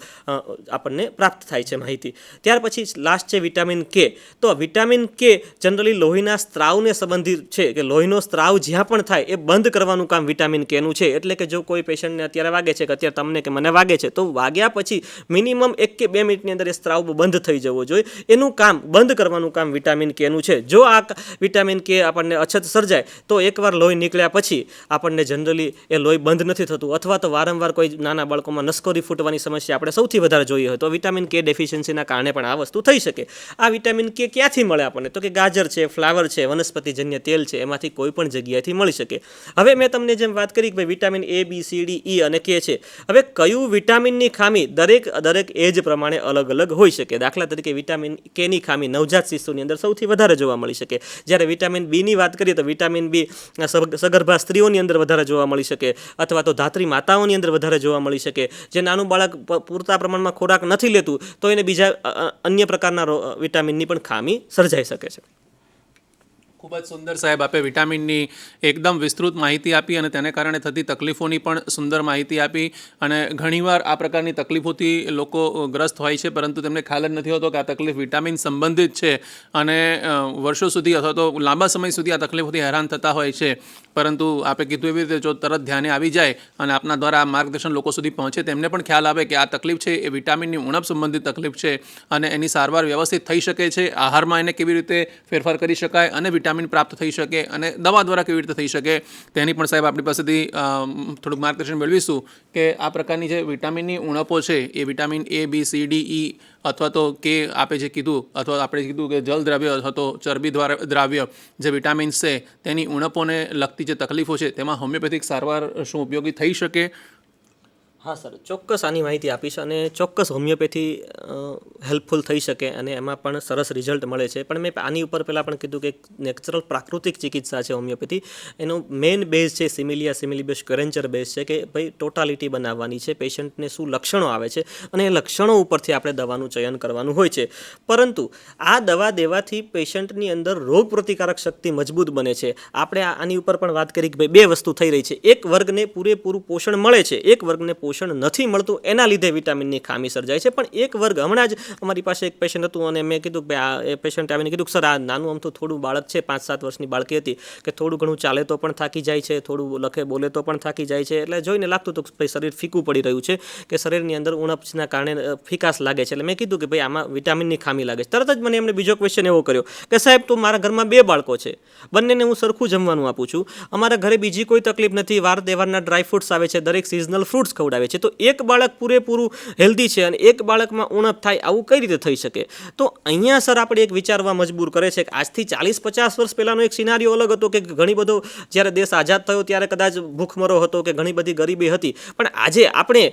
આપણને પ્રાપ્ત થાય છે માહિતી. ત્યાર પછી લાસ્ટ છે વિટામિન કે. તો વિટામિન કે જનરલી લોહીના સ્ત્રાવને સંબંધિત છે કે લોહીનો સ્ત્રાવ જ્યાં પણ થાય એ બંધ કરવાનું કામ વિટામિન કેનું છે. એટલે કે જો કોઈ પેશન્ટને અત્યારે વાગે છે કે અત્યારે તમને કે મને વાગે છે તો વાગ્યા પછી મિનિમમ 1 કે 2 મિનિટની અંદર એ સ્ત્રાવ બંધ થઈ જવો જોઈએ. એનું કામ બંધ કરવાનું કામ વિટામિન કેનું છે. જો આ વિટામિન કે આપણને અછત સર્જાય તો એકવાર લોહી નીકળ્યા પછી આપણને જનરલી એ લોહી બંધ નથી થતું, અથવા તો વારંવાર કોઈ નાના બાળકોમાં નસકોરી ફૂટવાની સમસ્યા આપણે સૌથી વધારે જોઈએ હોય તો વિટામિન કે ડેફિશિયન્સીના કારણે પણ આ વસ્તુ થઈ શકે. આ વિટામિન કે ક્યાંથી મળે આપણને? તો કે ગાજર છે, ફ્લાવર છે, વનસ્પતિજન્ય તેલ છે, એમાંથી કોઈ પણ જગ્યાએથી મળી શકે. હવે મેં તમને જેમ વાત કરી કે ભાઈ vitamin A, B, C, D, E અને કે છે. હવે કયું વિટામિનની ખામી દરેક એજ પ્રમાણે અલગ અલગ હોઈ શકે. દાખલા તરીકે વિટામિન કેની ખામી નવજાત શિશુની અંદર સૌથી વધારે જોવા મળી શકે. જ્યારે વિટામિન બીની વાત કરીએ તો વિટામિન બી સગર્ભા સ્ત્રીઓની અંદર વધારે જોવા મળી શકે, અથવા તો ધાત્રી માતાઓની અંદર વધારે જોવા મળી શકે. જે નાનું બાળક પૂરતા પ્રમાણમાં ખોરાક નથી લેતું તો એને બીજા અન્ય પ્રકારના વિટામિનની પણ ખામી સર્જાઈ શકે છે. ખૂબ જ સુંદર સાહેબ, આપે વિટામિનની એકદમ વિસ્તૃત માહિતી આપી અને તેને કારણે થતી તકલીફોની પણ સુંદર માહિતી આપી. અને ઘણીવાર આ પ્રકારની તકલીફોથી લોકો ગ્રસ્ત હોય છે, પરંતુ તેમને ખ્યાલ જ નથી હોતો કે આ તકલીફ વિટામિન સંબંધિત છે અને વર્ષો સુધી અથવા તો લાંબા સમય સુધી આ તકલીફોથી હેરાન થતા હોય છે. પરંતુ આપે કીધું એવી રીતે જો તરત ધ્યાને આવી જાય અને આપના દ્વારા માર્ગદર્શન લોકો સુધી પહોંચે, તેમને પણ ખ્યાલ આવે કે આ તકલીફ છે એ વિટામિનની ઉણપ સંબંધિત તકલીફ છે અને એની સારવાર વ્યવસ્થિત થઈ શકે છે. આહારમાં એને કેવી રીતે ફેરફાર કરી શકાય અને વિટામિન પ્રાપ્ત થઈ શકે અને દવા દ્વારા કેવી રીતે થઈ શકે તેની પણ સાહેબ આપણી પાસેથી થોડુંક માર્ગદર્શન મેળવીશું કે આ પ્રકારની જે વિટામિનની ઉણપો છે એ vitamin A, B, C, D, E અથવા તો કે આપે જે કીધું અથવા આપણે કીધું કે જલ દ્રવ્ય અથવા તો ચરબી દ્રાવ્ય જે વિટામિન્સ છે તેની ઉણપોને લગતી જે તકલીફો છે તેમાં હોમિયોપેથિક સારવાર શું ઉપયોગી થઈ શકે? હા સર, ચોક્કસ આની માહિતી આપીશ અને ચોક્કસ હોમિયોપેથી હેલ્પફુલ થઈ શકે અને એમાં પણ સરસ રિઝલ્ટ મળે છે. પણ મેં આની ઉપર પહેલાં પણ કીધું કે નેચરલ પ્રાકૃતિક ચિકિત્સા છે હોમિયોપેથી. એનો મેઇન બેઝ છે સિમિલિયા સિમિલીબસ ક્વેરેન્ચર બેઝ છે કે ભાઈ ટોટાલિટી બનાવવાની છે, પેશન્ટને શું લક્ષણો આવે છે અને એ લક્ષણો ઉપરથી આપણે દવાનું ચયન કરવાનું હોય છે. પરંતુ આ દવા દેવાથી પેશન્ટની અંદર રોગ પ્રતિકારક શક્તિ મજબૂત બને છે. આપણે આની ઉપર પણ વાત કરી કે ભાઈ બે વસ્તુ થઈ રહી છે. એક વર્ગને પૂરેપૂરું પોષણ મળે છે, એક વર્ગને પોષણ નથી મળતું, એના લીધે વિટામિનની ખામી સર્જાય છે. પણ એક વર્ગ, હમણાં જ અમારી પાસે એક પેશન્ટ હતું અને મેં કીધું કે એ પેશન્ટ આવીને કીધું કે સર આ નાનું આમથું થોડું બાળક છે, 5-7 વર્ષની બાળકી હતી, કે થોડું ઘણું ચાલે તો પણ થાકી જાય છે, થોડું લખે બોલે તો પણ થાકી જાય છે. એટલે જોઈને લાગતું હતું કે શરીર ફીકું પડી રહ્યું છે, કે શરીરની અંદર ઉણપના કારણે ફિકાસ લાગે છે. એટલે મેં કીધું કે ભાઈ આમાં વિટામિનની ખામી લાગે છે. તરત જ મને એમને બીજો ક્વેશ્ચન એવો કર્યો કે સાહેબ તો મારા ઘરમાં 2 બાળકો છે, બંનેને હું સરખું જમવાનું આપું છું, અમારા ઘરે બીજી કોઈ તકલીફ નથી, વાર તહેવારના ડ્રાય ફ્રૂટ્સ આવે છે, દરેક સિઝનલ ફ્રૂટ્સ ખવડાવે છે, તો એક બાળક પૂરેપૂરું હેલ્ધી છે અને એક બાળકમાં ઉણપ થાય, આવું કઈ રીતે થઈ શકે? તો અહીંયા સર આપણે એક વિચારવા મજબૂર કરે છે કે આજથી 40-50 વર્ષ પહેલાંનો એક સિનારીઓ અલગ હતો કે ઘણી બધો જ્યારે દેશ આઝાદ થયો ત્યારે કદાચ ભૂખમરો હતો કે ઘણી બધી ગરીબી હતી. પણ આજે આપણે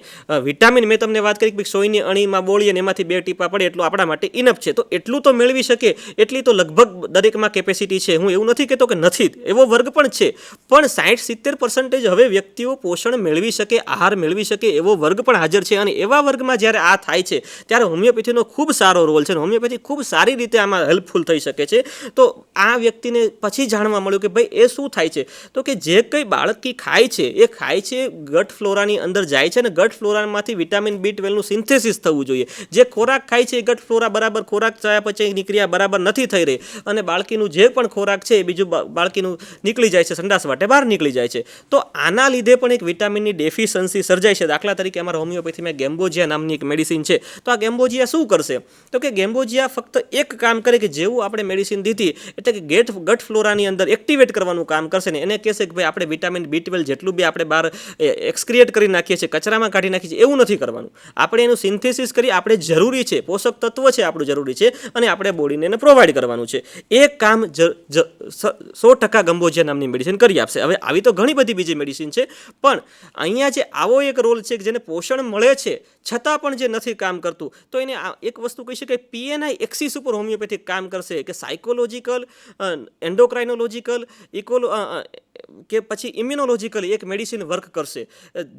વિટામિન, મેં તમને વાત કરી કે સોયની અણીમાં બોળીએ ને એમાંથી 2 ટીપા પડે એટલું આપણા માટે ઇનફ છે. તો એટલું તો મેળવી શકે એટલી તો લગભગ દરેકમાં કેપેસિટી છે. હું એવું નથી કહેતો કે નથી, એવો વર્ગ પણ છે. પણ 60-70% હવે વ્યક્તિઓ પોષણ મેળવી શકે, આહાર મેળવી શકે એવો વર્ગ પણ હાજર છે. અને એવા વર્ગમાં જ્યારે આ થાય છે ત્યારે હોમિયોપેથીનો ખૂબ સારો રોલ છે. હોમિયોપેથી ખૂબ સારી રીતે આમાં હેલ્પફુલ થઈ શકે છે. તો આ વ્યક્તિને પછી જાણવા મળ્યું કે ભાઈ એ શું થાય છે, તો કે જે કંઈ બાળકી ખાય છે એ ખાય છે, ગટ ફ્લોરાની અંદર જાય છે અને ગટ ફ્લોરામાંથી વિટામિન B12નું સિન્થેસિસ થવું જોઈએ. જે ખોરાક ખાય છે એ ગટ ફ્લોરા બરાબર ખોરાક ચયાપચયની ક્રિયા બરાબર નથી થઈ રહી અને બાળકીનું જે પણ ખોરાક છે એ બીજું બાળકીનું નીકળી જાય છે, સંડાસ વાટે બહાર નીકળી જાય છે. તો આના લીધે પણ એક વિટામિનની ડેફિશન્સી સર્જાય છે. દાખલા તરીકે અમારા હોમિયોપેથીમાં ગેમ્બોજિયા નામની એક મેડિસિન છે. તો આ ગેમ્બોજિયા શું કરશે? તો કે ગેમ્બોજિયા ફક્ત એક કામ કરે કે જેવું આપણે મેડિસિન દીધી એટલે કે ગટ ફ્લોરાની અંદર એક્ટિવેટ કરવાનું કામ કરશે ને એને કહેશે કે ભાઈ આપણે વિટામિન B12 જેટલું બી આપણે બહાર એક્સક્રિએટ કરી નાખીએ છીએ, કચરામાં કાઢી નાખીએ છીએ, એવું નથી કરવાનું. આપણે એનું સિન્થેસિસ કરી, આપણે જરૂરી છે, પોષક તત્વ છે આપણું જરૂરી છે અને આપણે બોડીને એને પ્રોવાઈડ કરવાનું છે. એ કામ 100% ગેમ્બોજિયા નામની મેડિસિન કરી આપશે. હવે આવી તો ઘણી બધી બીજી મેડિસિન છે, પણ અહીંયા જે આવો એક રોલ છે કે જેને પોષણ મળે છે છતાં પણ જે નથી કામ કરતું, તો એને એક વસ્તુ કહી શકાય PNI એક્સિસ ઉપર હોમિયોપેથિક કામ કરશે કે સાયકોલોજીકલ, એન્ડોક્રાઇનોલોજીકલ, કે પછી ઇમ્યુનોલોજીકલી એક મેડિસિન વર્ક કરશે.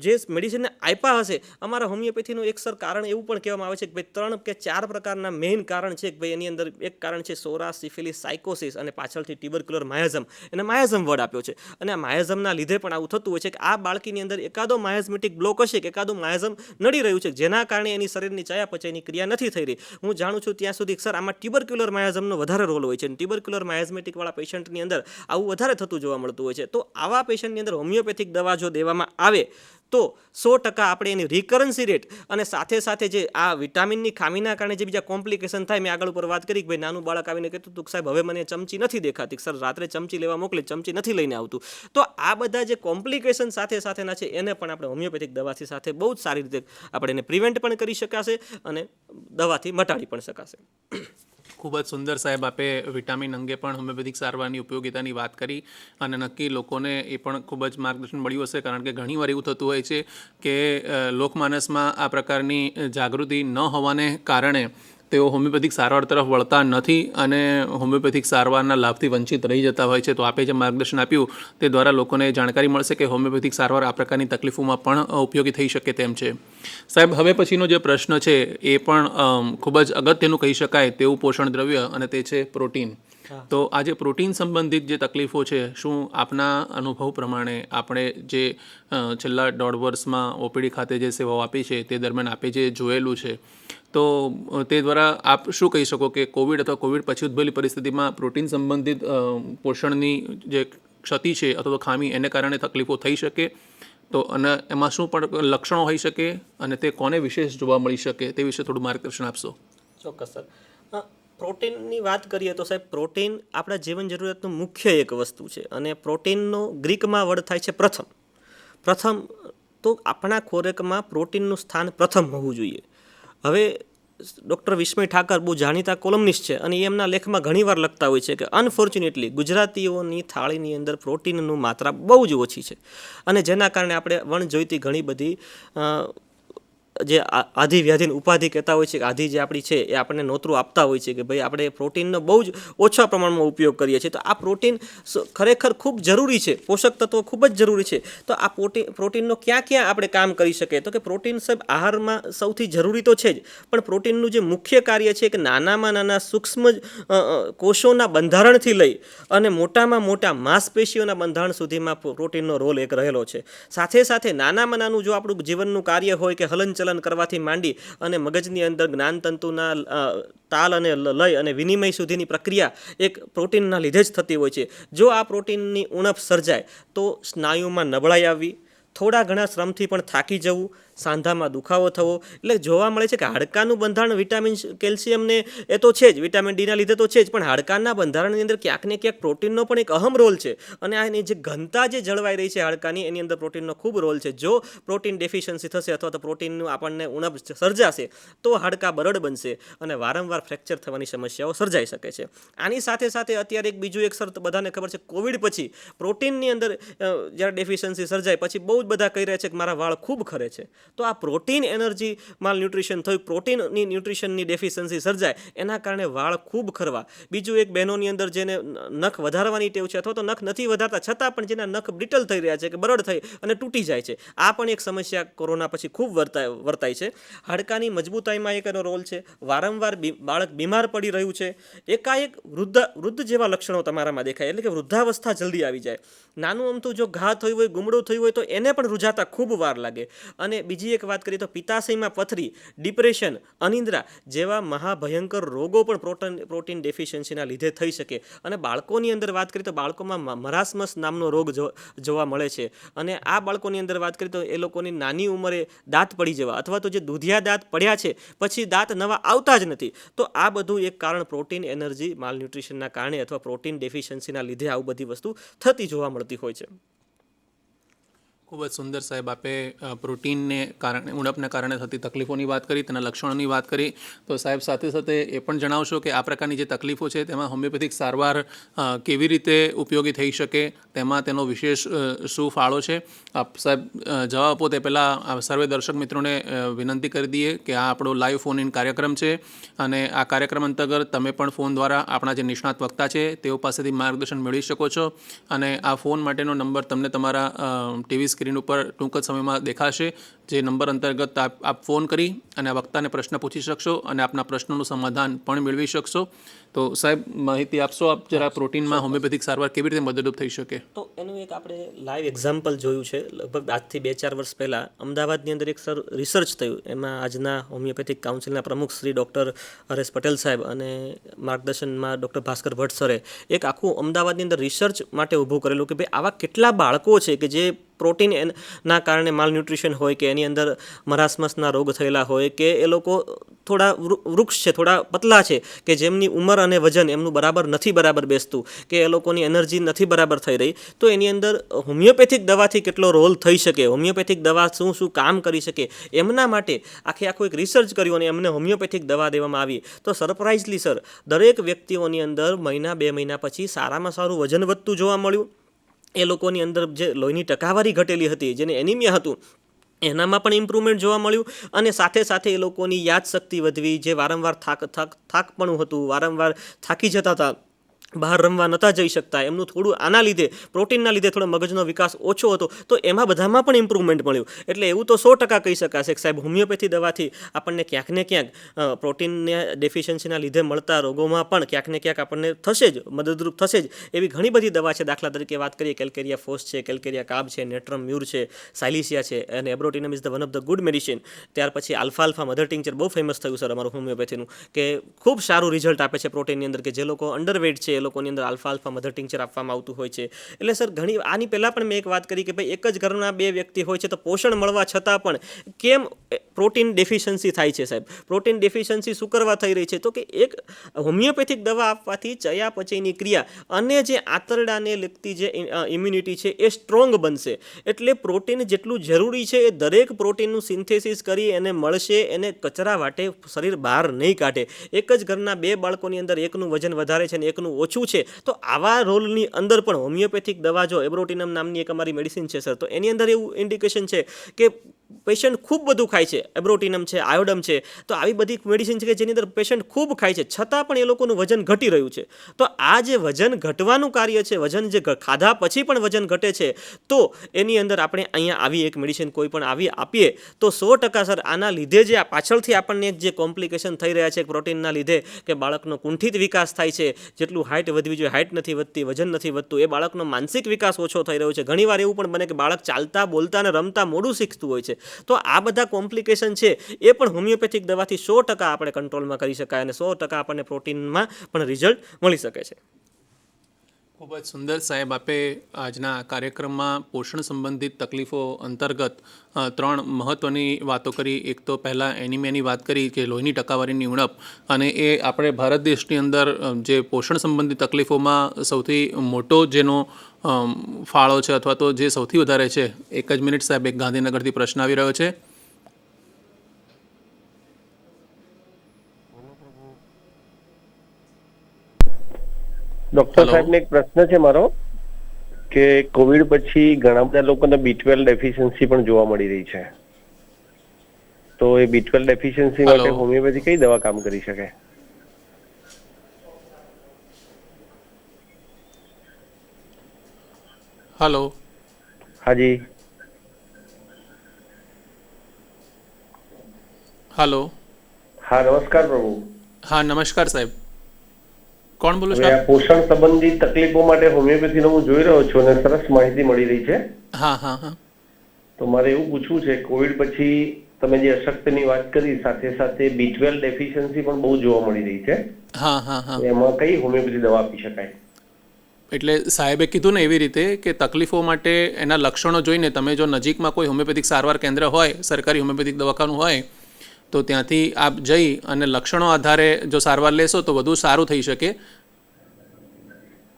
જે મેડિસિનને આપ્યા હશે, અમારા હોમિયોપેથીનું એક સર કારણ એવું પણ કહેવામાં આવે છે કે ભાઈ 3 કે 4 પ્રકારના મેઇન કારણ છે કે ભાઈ એની અંદર એક કારણ છે સોરા, સિફિલિસ, સાયકોસિસ અને પાછળથી ટ્યુબરક્યુલર માયાઝમ. એને માયાઝમ વર્ડ આપ્યો છે અને આ માયાઝમના લીધે પણ આવું થતું હોય છે કે આ બાળકીની અંદર એકાદો માયાઝમેટિક બ્લોક હશે કે એકાદું માયાઝમ નડી રહ્યું છે, જેના કારણે એની શરીરની ચયાપચયની ક્રિયા નથી થઈ રહી. હું જાણું છું ત્યાં સુધી સર આમાં ટ્યુબરક્યુલર માયાઝમનો વધારે રોલ હોય છે અને ટ્યુબરક્યુલર માયાઝમેટિકવાળા પેશન્ટની અંદર આવું વધારે થતું જોવા મળતું હોય છે. તો આવા પેશન્ટની અંદર હોમિયોપેથિક દવા જો દેવામાં આવે તો 100% આપણે એની રિકરન્સી રેટ અને સાથે સાથે જે આ વિટામિનની ખામીના કારણે જે બીજા કોમ્પ્લિકેશન થાય, મેં આગળ ઉપર વાત કરી કે ભાઈ નાનું બાળક આવીને કહેતું હતું કે સાહેબ હવે મને ચમચી નથી દેખાતી, સર રાત્રે ચમચી લેવા મોકલી, ચમચી નથી લઈને આવતું. તો આ બધા જે કોમ્પ્લિકેશન સાથે સાથેના છે એને પણ આપણે હોમિયોપેથિક દવાથી સાથે બહુ જ સારી રીતે આપણે એને પ્રિવેન્ટ પણ કરી શકાશે અને દવાથી મટાડી પણ શકાશે. ખૂબ જ સુંદર સાહેબ, આપે વિટામિન અંગે પણ હોમિયોપેથિક સારવારની ઉપયોગિતાની વાત કરી અને નક્કી લોકોને એ પણ ખૂબ જ માર્ગદર્શન મળ્યું હશે, કારણ કે ઘણીવાર એવું થતું હોય છે કે લોકમાનસમાં આ પ્રકારની જાગૃતિ ન હોવાને કારણે તેઓ હોમિયોપેથિક સારવાર તરફ વળતા નથી અને હોમિયોપેથિક સારવારના લાભથી વંચિત રહી જતા હોય છે. તો આપે જે માર્ગદર્શન આપ્યું તે દ્વારા લોકોને જાણકારી મળશે કે હોમિયોપેથિક સારવાર આ પ્રકારની તકલીફોમાં પણ ઉપયોગી થઈ શકે તેમ છે. સાહેબ, હવે પછીનો જે પ્રશ્ન છે એ પણ ખૂબ જ અગત્યનું કહી શકાય તેવું પોષણ દ્રવ્ય અને તે છે પ્રોટીન. તો આ જે પ્રોટીન સંબંધિત જે તકલીફો છે, શું આપના અનુભવ પ્રમાણે આપણે જે છેલ્લા 1.5 વર્ષમાં ઓપીડી ખાતે જે સેવાઓ આપી છે તે દરમિયાન આપે જે જોયેલું છે, તો તે દ્વારા આપ શું કહી શકો કે કોવિડ અથવા કોવિડ પછી ઉદ્ભવેલી પરિસ્થિતિમાં પ્રોટીન સંબંધિત પોષણની જે ક્ષતિ છે અથવા તો ખામી એને કારણે તકલીફો થઈ શકે, તો અને એમાં શું પણ લક્ષણો હોઈ શકે અને તે કોને વિશેષ જોવા મળી શકે તે વિશે થોડું માર્ગદર્શન આપશો. ચોક્કસ સર. પ્રોટીનની વાત કરીએ તો સાહેબ પ્રોટીન આપણા જીવન જરૂરિયાતનું મુખ્ય એક વસ્તુ છે અને પ્રોટીનનો ગ્રીકમાં વર્ડ થાય છે પ્રથમ. તો આપણા ખોરાકમાં પ્રોટીનનું સ્થાન પ્રથમ હોવું જોઈએ. હવે ડૉક્ટર વિસ્મય ઠાકર બહુ જાણીતા કોલમનિસ્ટ છે અને એમના લેખમાં ઘણીવાર લખતા હોય છે કે અનફોર્ચ્યુનેટલી ગુજરાતીઓની થાળીની અંદર પ્રોટીનનું માત્રા બહુ જ ઓછી છે અને જેના કારણે આપણે વણજોઈતી ઘણી બધી જે આધિ વ્યાધિની ઉપાધિ કહેતા હોય છે કે આધિ જે આપણી છે એ આપણને નોતરું આપતા હોય છે કે ભાઈ આપણે પ્રોટીનનો બહુ જ ઓછા પ્રમાણમાં ઉપયોગ કરીએ છીએ. તો આ પ્રોટીન ખરેખર ખૂબ જરૂરી છે, પોષક તત્વો ખૂબ જ જરૂરી છે. તો આ પ્રોટીનનો ક્યાં આપણે કામ કરી શકીએ? તો કે પ્રોટીન સાહેબ આહારમાં સૌથી જરૂરી તો છે જ, પણ પ્રોટીનનું જે મુખ્ય કાર્ય છે કે નાનામાં નાના સૂક્ષ્મ કોષોના બંધારણથી લઈ અને મોટામાં મોટા માંસપેશીઓના બંધારણ સુધીમાં પ્રોટીનનો રોલ એક રહેલો છે. સાથે સાથે નાનામાં નાનું જો આપણું જીવનનું કાર્ય હોય કે હલનચલન કરવાથી માંડી અને મગજની અંદર જ્ઞાનતંતુના તાલ અને લય અને વિનિમય સુધીની પ્રક્રિયા એક પ્રોટીનના લીધે જ થતી હોય છે. જો આ પ્રોટીનની ઉણપ સર્જાય તો સ્નાયુમાં નબળાઈ આવવી, થોડા ઘણા શ્રમથી પણ થાકી જવું, સાંધામાં દુખાવો થવો. એટલે જોવા મળે છે કે હાડકાનું બંધારણ વિટામિન કેલ્શિયમને એ તો છે જ, વિટામિન ડીના લીધે તો છે જ, પણ હાડકાના બંધારણની અંદર ક્યાંક ને ક્યાંક પ્રોટીનનો પણ એક અહમ રોલ છે અને આ એની જે ઘનતા જે જળવાઈ રહી છે હાડકાની, એની અંદર પ્રોટીનનો ખૂબ રોલ છે. જો પ્રોટીન ડેફિશિયન્સી થશે અથવા તો પ્રોટીનનું આપણને ઉણપ સર્જાશે તો હાડકાં બરડ બનશે અને વારંવાર ફ્રેક્ચર થવાની સમસ્યાઓ સર્જાઈ શકે છે. આની સાથે સાથે અત્યારે એક બીજું એક શરત બધાને ખબર છે, કોવિડ પછી પ્રોટીનની અંદર જ્યારે ડેફિશિયન્સી સર્જાય પછી બહુ જ બધા કહી રહ્યા છે કે મારા વાળ ખૂબ ખરે છે. તો આ પ્રોટીન એનર્જી માલ ન્યુટ્રિશન થયું, પ્રોટીનની ન્યુટ્રિશનની ડેફિશિયન્સી સર્જાય એના કારણે વાળ ખૂબ ખરવા. બીજું એક બહેનોની અંદર જેને નખ વધારવાની ટેવ છે અથવા તો નખ નથી વધારતા છતાં પણ જેના નખ બ્રિટલ થઈ રહ્યા છે કે બરડ થઈ અને તૂટી જાય છે, આ પણ એક સમસ્યા કોરોના પછી ખૂબ વર્તાય છે. હાડકાની મજબૂતાઈમાં એક એનો રોલ છે. વારંવાર બાળક બીમાર પડી રહ્યું છે, એકાએક વૃદ્ધ જેવા લક્ષણો તમારામાં દેખાય એટલે કે વૃદ્ધાવસ્થા જલ્દી આવી જાય. નાનું અમથું જો ઘા થયું હોય, ગુમડું થયું હોય તો એને પણ રૂજાતા ખૂબ વાર લાગે. અને બીજી એક વાત કરીએ તો પિત્તાશયમાં પથરી, ડિપ્રેશન, અનિદ્રા જેવા મહાભયંકર રોગો પણ પ્રોટીન ડેફિશિયન્સીના લીધે થઈ શકે. અને બાળકોની અંદર વાત કરીએ તો બાળકોમાં મરાસમસ નામનો રોગ જોવા મળે છે અને આ બાળકોની અંદર વાત કરીએ તો એ લોકોની નાની ઉંમરે દાંત પડી જવા અથવા તો જે દૂધિયા દાંત પડ્યા છે પછી દાંત નવા આવતા જ નથી. તો આ બધું એક કારણ પ્રોટીન એનર્જી માલન્યુટ્રિશનના કારણે અથવા પ્રોટીન ડેફિશિયન્સીના લીધે આવું બધી વસ્તુ થતી જોવા મળતી હોય છે. ખૂબ જ સુંદર સાહેબ આપે પ્રોટીનને કારણે ઉણપને કારણે થતી તકલીફોની વાત કરી, તેના લક્ષણોની વાત કરી. તો સાહેબ સાથે સાથે એ પણ જણાવશો કે આ પ્રકારની જે તકલીફો છે તેમાં હોમિયોપેથિક સારવાર કેવી રીતે ઉપયોગી થઈ શકે, તેમાં તેનો વિશેષ શું ફાળો છે? આપ સાહેબ જવાબ આપો તે પહેલાં સર્વે દર્શક મિત્રોને વિનંતી કરી દઈએ કે આ આપણો લાઈવ ફોન ઇન કાર્યક્રમ છે અને આ કાર્યક્રમ અંતર્ગત તમે પણ ફોન દ્વારા આપણા જે નિષ્ણાત વક્તા છે તેઓ પાસેથી માર્ગદર્શન મેળવી શકો છો. અને આ ફોન માટેનો નંબર તમને તમારા ટીવી સ્ક્રીન ઉપર ટૂંક જ સમયમાં દેખાશે, જે નંબર અંતર્ગત આપ ફોન કરી અને આ વક્તાને પ્રશ્ન પૂછી શકશો અને આપના પ્રશ્નોનું સમાધાન પણ મેળવી શકશો. તો સાહેબ માહિતી આપશો આપ જરા, પ્રોટીનમાં હોમિયોપેથિક સારવાર કેવી રીતે મદદરૂપ થઈ શકે? તો એનું એક આપણે લાઈવ એક્ઝામ્પલ જોયું છે લગભગ આજથી 2-4 વર્ષ પહેલાં અમદાવાદની અંદર એક રિસર્ચ થયું. એમાં આજના હોમિયોપેથિક કાઉન્સિલના પ્રમુખ શ્રી ડૉક્ટર હરેશ પટેલ સાહેબ અને માર્ગદર્શનમાં ડૉક્ટર ભાસ્કર ભટ્ટ સરે એક આખું અમદાવાદની અંદર રિસર્ચ માટે ઊભું કરેલું કે ભાઈ આવા કેટલા બાળકો છે કે જે પ્રોટીન ના કારણે માલન્યુટ્રિશન હોય કે એની અંદર મરાસમસના રોગ થયેલા હોય કે એ લોકો થોડા વૃક્ષ છે, થોડા પતલા છે કે જેમની ઉંમર અને વજન એમનું બરાબર બેસતું કે એ લોકોની એનર્જી નથી બરાબર થઈ રહી. તો એની અંદર હોમિયોપેથિક દવાથી કેટલો રોલ થઈ શકે, હોમિયોપેથિક દવા શું કામ કરી શકે, એમના માટે આખું એક રિસર્ચ કર્યું અને એમને હોમિયોપેથિક દવા દેવામાં આવી. તો સરપ્રાઇઝલી સર દરેક વ્યક્તિઓની અંદર 1-2 મહિના પછી સારામાં સારું વજન વધતું જોવા મળ્યું. એ લોકોની અંદર જે લોહીની ટકાવારી ઘટેલી હતી, જેને એનિમિયા હતું, એનામાં પણ ઇમ્પ્રુવમેન્ટ જોવા મળ્યું. અને સાથે સાથે એ લોકોની યાદશક્તિ વધવી, જે વારંવાર થાકપણું હતું, વારંવાર થાકી જતા હતા, બહાર રમવા નહોતા જઈ શકતા, એમનું થોડું આના લીધે પ્રોટીનના લીધે થોડો મગજનો વિકાસ ઓછો હતો, તો એમાં બધામાં પણ ઇમ્પ્રુવમેન્ટ મળ્યું. એટલે એવું તો 100% કહી શકાશે કે સાહેબ હોમિયોપેથી દવાથી આપણને ક્યાંક ને ક્યાંક પ્રોટીનના ડેફિશિયન્સીના લીધે મળતા રોગોમાં પણ ક્યાંક ને ક્યાંક આપણને થશે જ, મદદરૂપ થશે જ. એવી ઘણી બધી દવા છે. દાખલા તરીકે વાત કરીએ કેલ્કેરિયા ફોસ છે, કેલ્કેરિયા કાર્બ છે, નેટ્રમ મ્યુર છે, સાયલિસિયા છે, અને abrotanum is the one of the good medicine. ત્યાર પછી આલ્ફા મધર ટિંચર બહુ ફેમસ થયું સર અમારું હોમિયોપેથીનું, કે ખૂબ સારું રિઝલ્ટ આપે છે પ્રોટીનની અંદર, કે જે લોકો અંડરવેટ છે એ લોકોની અંદર આલ્ફા મધર ટિંચર આપવામાં આવતું હોય છે. એટલે સર આની પહેલાં પણ મેં એક વાત કરી કે ભાઈ એક જ ઘરના 2 વ્યક્તિ હોય છે તો પોષણ મળવા છતાં પણ કેમ પ્રોટીન ડેફિશિયન્સી થાય છે સાહેબ? પ્રોટીન ડેફિશિયન્સી શું કરવા થઈ રહી છે? તો કે એક હોમિયોપેથિક દવા આપવાથી ચયાપચયની ક્રિયા અને જે આંતરડાને લગતી જે ઇમ્યુનિટી છે એ સ્ટ્રોંગ બનશે. એટલે પ્રોટીન જેટલું જરૂરી છે એ દરેક પ્રોટીનનું સિન્થેસિસ કરી એને મળશે, એને કચરા વાટે શરીર બહાર નહીં કાઢે. એક જ ઘરના 2 બાળકોની અંદર એકનું વજન વધારે છે અને એકનું ઓછું છે, તો આવા રોલની અંદર પણ હોમિયોપેથિક દવા, જો એબ્રોટિનમ નામની એક અમારી મેડિસિન છે સર, તો એની અંદર એવું ઇન્ડિકેશન છે કે પેશન્ટ ખૂબ બધું ખાય છે, એબ્રોટિનમ છે, આયોડમ છે, તો આવી બધી મેડિસિન છે કે જેની અંદર પેશન્ટ ખૂબ ખાય છે છતાં પણ એ લોકોનું વજન ઘટી રહ્યું છે. તો આ જે વજન ઘટવાનું કાર્ય છે, વજન જે ખાધા પછી પણ વજન ઘટે છે, તો એની અંદર આપણે અહીંયા આવી એક મેડિસિન કોઈ પણ આવી આપીએ તો 100% સર આના લીધે જે પાછળથી આપણને જે કોમ્પ્લિકેશન થઈ રહ્યા છે પ્રોટીનના લીધે, કે બાળકનો કુંઠિત વિકાસ થાય છે, જેટલું હાઇટ વધવી જોઈએ હાઇટ નથી વધતી, વજન નથી વધતું, એ બાળકનો માનસિક વિકાસ ઓછો થઈ રહ્યો છે. ઘણીવાર એવું પણ બને કે બાળક ચાલતા, બોલતા અને રમતા મોડું શીખતું હોય છે. તો આ બધા કોમ્પ્લિકેશન છે એ પણ હોમિયોપેથિક દવાથી 100% આપણે કંટ્રોલમાં કરી શકાય અને 100% આપણને પ્રોટીનમાં પણ રિઝલ્ટ મળી શકે છે. ખૂબ જ સુંદર સાહેબ, આપે આજના કાર્યક્રમમાં પોષણ સંબંધિત તકલીફો અંતર્ગત 3 મહત્ત્વની વાતો કરી. એક તો પહેલાં એનિમિયાની વાત કરી કે લોહીની ટકાવારીની ઉણપ, અને એ આપણે ભારત દેશની અંદર જે પોષણ સંબંધિત તકલીફોમાં સૌથી મોટો જેનો ફાળો છે અથવા તો જે સૌથી વધારે છે. એક જ મિનિટ સાહેબ, એક ગાંધીનગરથી પ્રશ્ન આવી રહ્યો છે. ડોક્ટર સાહેબને એક પ્રશ્ન છે મારો, કે કોવિડ પછી ઘણા બધા લોકોને B12 ડેફિશિયન્સી પણ જોવા મળી રહી છે, તો એ B12 ડેફિશિયન્સી માટે હોમિયોપેથી કઈ દવા કામ કરી શકે? હેલો. હાજી. હેલો. હા, નમસ્કાર પ્રભુ. હા, નમસ્કાર સાહેબ. કોણ બોલો છો? પોષણ સંબંધિત તકલીફો માટે હોમિયોપેથીનો હું જોઈ રહ્યો છું અને સરસ માહિતી મળી રહી છે. હા હા હા. તો મારે એવું પૂછવું છે, કોવિડ પછી તમે જે અશક્તિની વાત કરી, સાથે સાથે B12 ડેફિશિયન્સી પણ બહુ જોવા મળી રહી છે. હા હા હા. એમાં કઈ હોમિયોપેથી દવા આપી શકાય? એટલે સાહેબે કીધું ને એવી રીતે કે તકલીફો માટે એના લક્ષણો જોઈને તમે જો નજીકમાં કોઈ હોમિયોપેથિક સારવાર કેન્દ્ર હોય, સરકારી હોમિયોપેથિક દવાખાનું હોય, તો ત્યાંથી આપ જઈ અને લક્ષણો આધારે જો સારવાર લેશો તો વધુ સારું થઈ શકે.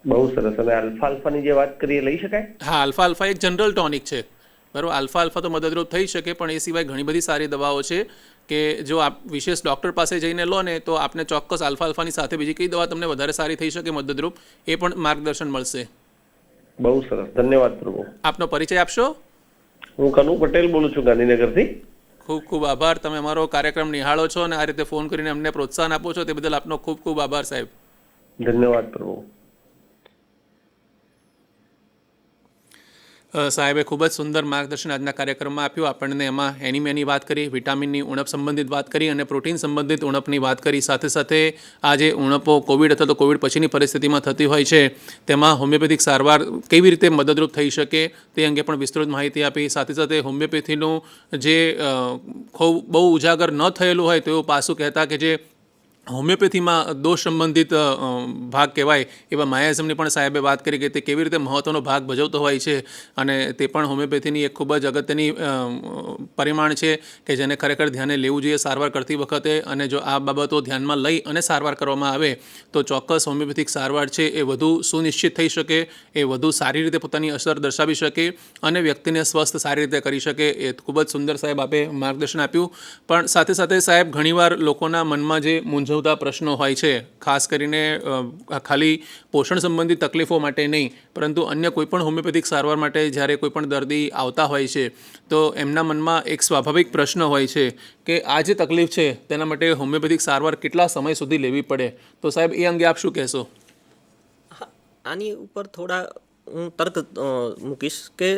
બહુ સરસ. અને આલ્ફાની જે વાત કરી એ લઈ શકાય? હા, આલ્ફા એક જનરલ ટોનિક છે બરાબર. આલ્ફા તો મદદરૂપ થઈ શકે, પણ એ સિવાય ઘણી બધી સારી દવાઓ છે કે જો આપ વિશેષ ડૉક્ટર પાસે જઈને લો ને તો આપને ચોક્કસ આલ્ફાની સાથે બીજી કઈ દવા તમને વધારે સારી થઈ શકે મદદરૂપ, એ પણ માર્ગદર્શન મળશે. બહુ સરસ, ધન્યવાદ પ્રભુ. આપનો પરિચય આપશો? હું કનુ પટેલ બોલું છું ગાંધીનગરથી. ખૂબ ખૂબ આભાર. તમે અમારો કાર્યક્રમ નિહાળો છો અને આ રીતે ફોન કરીને અમને પ્રોત્સાહન આપો છો, તે બદલ આપનો ખૂબ ખૂબ આભાર સાહેબ. ધન્યવાદ પ્રભુ. સાહેબે ખૂબ જ સુંદર માર્ગદર્શન આજના કાર્યક્રમમાં આપ્યું. આપણને એમાં એનિમિયાની વાત કરી, વિટામિનની ઉણપ સંબંધિત વાત કરી અને પ્રોટીન સંબંધિત ઉણપની વાત કરી. સાથે સાથે આ જે ઉણપો કોવિડ અથવા તો કોવિડ પછીની પરિસ્થિતિમાં થતી હોય છે તેમાં હોમિયોપેથિક સારવાર કેવી રીતે મદદરૂપ થઈ શકે તે અંગે પણ વિસ્તૃત માહિતી આપી. સાથે સાથે હોમિયોપેથીનું જે ખૂબ બહુ ઉજાગર ન થયેલું હોય તેવું પાસું કહેતા કે જે હોમિયોપેથીમાં દોષ સંબંધિત ભાગ કહેવાય એવા માયાઝમની પણ સાહેબે વાત કરી કે તે કેવી રીતે મહત્ત્વનો ભાગ ભજવતો હોય છે અને તે પણ હોમિયોપેથીની એક ખૂબ જ અગત્યની પરિમાણ છે કે જેને ખરેખર ધ્યાને લેવું જોઈએ સારવાર કરતી વખતે. અને જો આ બાબતો ધ્યાનમાં લઈ અને સારવાર કરવામાં આવે તો ચોક્કસ હોમિયોપેથિક સારવાર છે એ વધુ સુનિશ્ચિત થઈ શકે, એ વધુ સારી રીતે પોતાની અસર દર્શાવી શકે અને વ્યક્તિને સ્વસ્થ સારી રીતે કરી શકે. એ ખૂબ જ સુંદર સાહેબ આપે માર્ગદર્શન આપ્યું. પણ સાથે સાથે સાહેબ ઘણીવાર લોકોના મનમાં જે મૂંઝવતા પ્રશ્નો હોય છે, ખાસ કરીને ખાલી પોષણ સંબંધિત તકલીફો માટે નહીં પરંતુ અન્ય કોઈપણ હોમિયોપેથિક સારવાર માટે જ્યારે કોઈપણ દર્દી આવતા હોય છે તો એમના મનમાં એક સ્વાભાવિક પ્રશ્ન હોય છે કે આ જે તકલીફ છે તેના માટે હોમિયોપેથિક સારવાર કેટલા સમય સુધી લેવી પડે. તો સાહેબ એ અંગે આપ શું કહેશો? આની ઉપર થોડા હું તર્ક મૂકીશ કે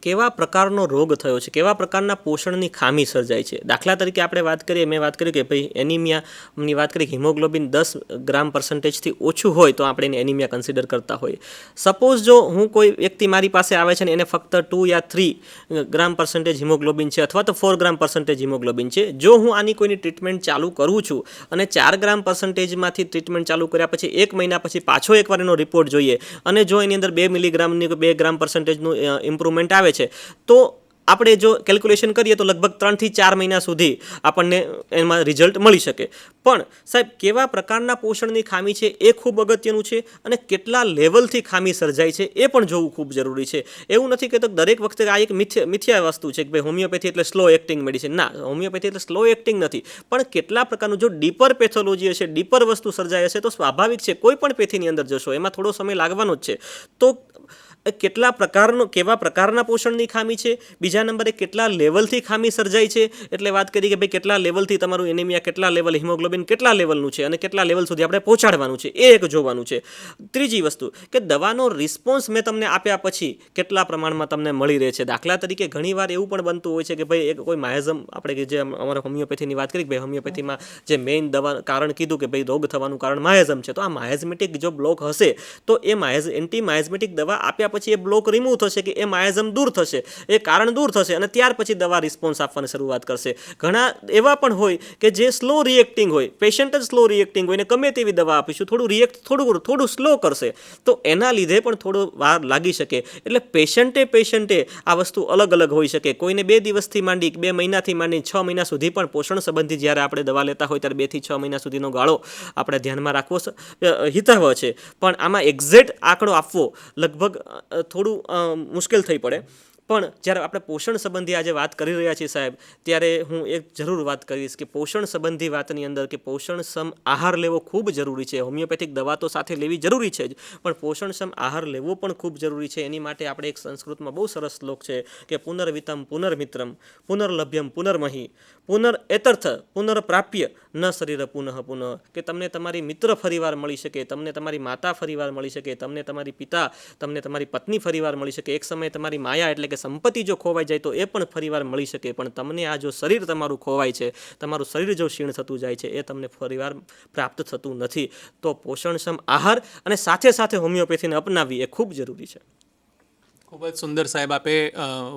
કેવા પ્રકારનો રોગ થયો છે, કેવા પ્રકારના પોષણની ખામી સર્જાય છે. દાખલા તરીકે આપણે વાત કરીએ, મેં વાત કરી કે ભાઈ એનિમિયાની વાત કરી, હિમોગ્લોબિન 10 ગ્રામ % ઓછું હોય તો આપણે એને એનિમિયા કન્સિડર કરતા હોઈએ. સપોઝ જો હું કોઈ વ્યક્તિ મારી પાસે આવે છે ને એને ફક્ત 2 યા 3 ગ્રામ % હિમોગ્લોબિન છે અથવા તો 4 ગ્રામ % હિમોગ્લોબિન છે, જો હું આની કોઈની ટ્રીટમેન્ટ ચાલુ કરું છું અને 4 ગ્રામ %માંથી ટ્રીટમેન્ટ ચાલુ કર્યા પછી 1 મહિના પછી પાછો એકવાર એનો રિપોર્ટ જોઈએ અને જો એની અંદર 2 મિલીગ્રામની 2 ગ્રામ %નું ઇમ્પ્રુવમેન્ટ આવે છે તો આપણે જો કેલ્ક્યુલેશન કરીએ તો લગભગ 3 થી 4 મહિના સુધી આપણને એમાં રિઝલ્ટ મળી શકે. પણ સાહેબ કેવા પ્રકારના પોષણની ખામી છે એ ખૂબ અગત્યનું છે અને કેટલા લેવલથી ખામી સર્જાય છે એ પણ જોવું ખૂબ જરૂરી છે. એવું નથી કે તો દરેક વખતે આ એક મિથ્યા વસ્તુ છે કે ભાઈ હોમિયોપેથી એટલે સ્લો એક્ટિંગ મેડિસિન. ના, હોમિયોપેથી એટલે સ્લો એક્ટિંગ નથી, પણ કેટલા પ્રકારનું જો ડીપર પેથોલોજી હશે, ડીપર વસ્તુ સર્જાય હશે તો સ્વાભાવિક છે કોઈ પણ પેથીની અંદર જશો એમાં થોડો સમય લાગવાનો જ છે. તો કેવા પ્રકારના પોષણની ખામી છે, બીજા નંબરે કેટલા લેવલથી ખામી સર્જાય છે, એટલે વાત કરી કે ભાઈ કેટલા લેવલથી તમારું એનિમિયા, કેટલા લેવલ હિમોગ્લોબિન કેટલા લેવલનું છે અને કેટલા લેવલ સુધી આપણે પહોંચાડવાનું છે એ એક જોવાનું છે. ત્રીજી વસ્તુ કે દવાનો રિસ્પોન્સ મેં તમને આપ્યા પછી કેટલા પ્રમાણમાં તમને મળી રહે છે. દાખલા તરીકે ઘણીવાર એવું પણ બનતું હોય છે કે ભાઈ એક કોઈ માયાઝમ, આપણે કે જે અમારા હોમિયોપેથીની વાત કરી કે ભાઈ હોમિયોપેથીમાં જે મેઇન દવા કારણ કીધું કે ભાઈ રોગ થવાનું કારણ માયાઝમ છે, તો આ માયાઝમેટિક જો બ્લોક હશે તો એ એન્ટી માયાઝમેટિક દવા આપ્યા પછી એ બ્લોક રિમૂવ થશે કે એ માયાઝમ દૂર થશે, એ કારણ દૂર થશે અને ત્યાર પછી દવા રિસ્પોન્સ આપવાની શરૂઆત કરશે. ઘણા એવા પણ હોય કે જે સ્લો રિએક્ટિંગ હોય, પેશન્ટ જ સ્લો રિએક્ટિંગ હોય ને ગમે તેવી દવા આપીશું થોડું સ્લો કરશે તો એના લીધે પણ થોડો વાર લાગી શકે. એટલે પેશન્ટે આ વસ્તુ અલગ અલગ હોઈ શકે. કોઈને 2 દિવસથી માંડી 2 મહિનાથી માંડી 6 મહિના સુધી પણ પોષણ સંબંધી જ્યારે આપણે દવા લેતા હોય ત્યારે 2 થી 6 મહિના સુધીનો ગાળો આપણે ધ્યાનમાં રાખવો હિતાવહ છે. પણ આમાં એક્ઝેક્ટ આંકડો આપવો લગભગ થોડું મુશ્કેલ થઈ પડે. પણ જ્યારે આપણે પોષણ સંબંધી આજે વાત કરી રહ્યા છીએ સાહેબ, ત્યારે હું એક જરૂર વાત કરીશ કે પોષણ સંબંધી વાતની અંદર કે પોષણક્ષમ આહાર લેવો ખૂબ જરૂરી છે. હોમિયોપેથિક દવા તો સાથે લેવી જરૂરી છે જ, પણ પોષણક્ષમ આહાર લેવો પણ ખૂબ જરૂરી છે. એની માટે આપણે એક સંસ્કૃતમાં બહુ સરસ શ્લોક છે કે પુનર્વિતમ પુનર્મિત્રમ પુનર્લભ્યમ પુનર્મહી પુનરેતર્થ પુનર્પ્રાપ્ય ન શરીર પુનઃ પુનઃ, કે તમને તમારી મિત્ર ફરીવાર મળી શકે, તમને તમારી માતા ફરીવાર મળી શકે, તમને તમારી પિતા, તમને તમારી પત્ની ફરીવાર મળી શકે, એક સમયે તમારી માયા એટલે કે સંપત્તિ જો ખોવાઈ જાય તો એ પણ ફરીવાર મળી શકે, પણ તમને આ જો શરીર તમારું ખોવાય છે, તમારું શરીર જો ક્ષીણ થતું જાય છે એ તમને ફરીવાર પ્રાપ્ત થતું નથી. તો પોષણક્ષમ આહાર અને સાથે સાથે હોમિયોપેથીને અપનાવવી એ ખૂબ જરૂરી છે. ખૂબ જ સુંદર સાહેબ આપે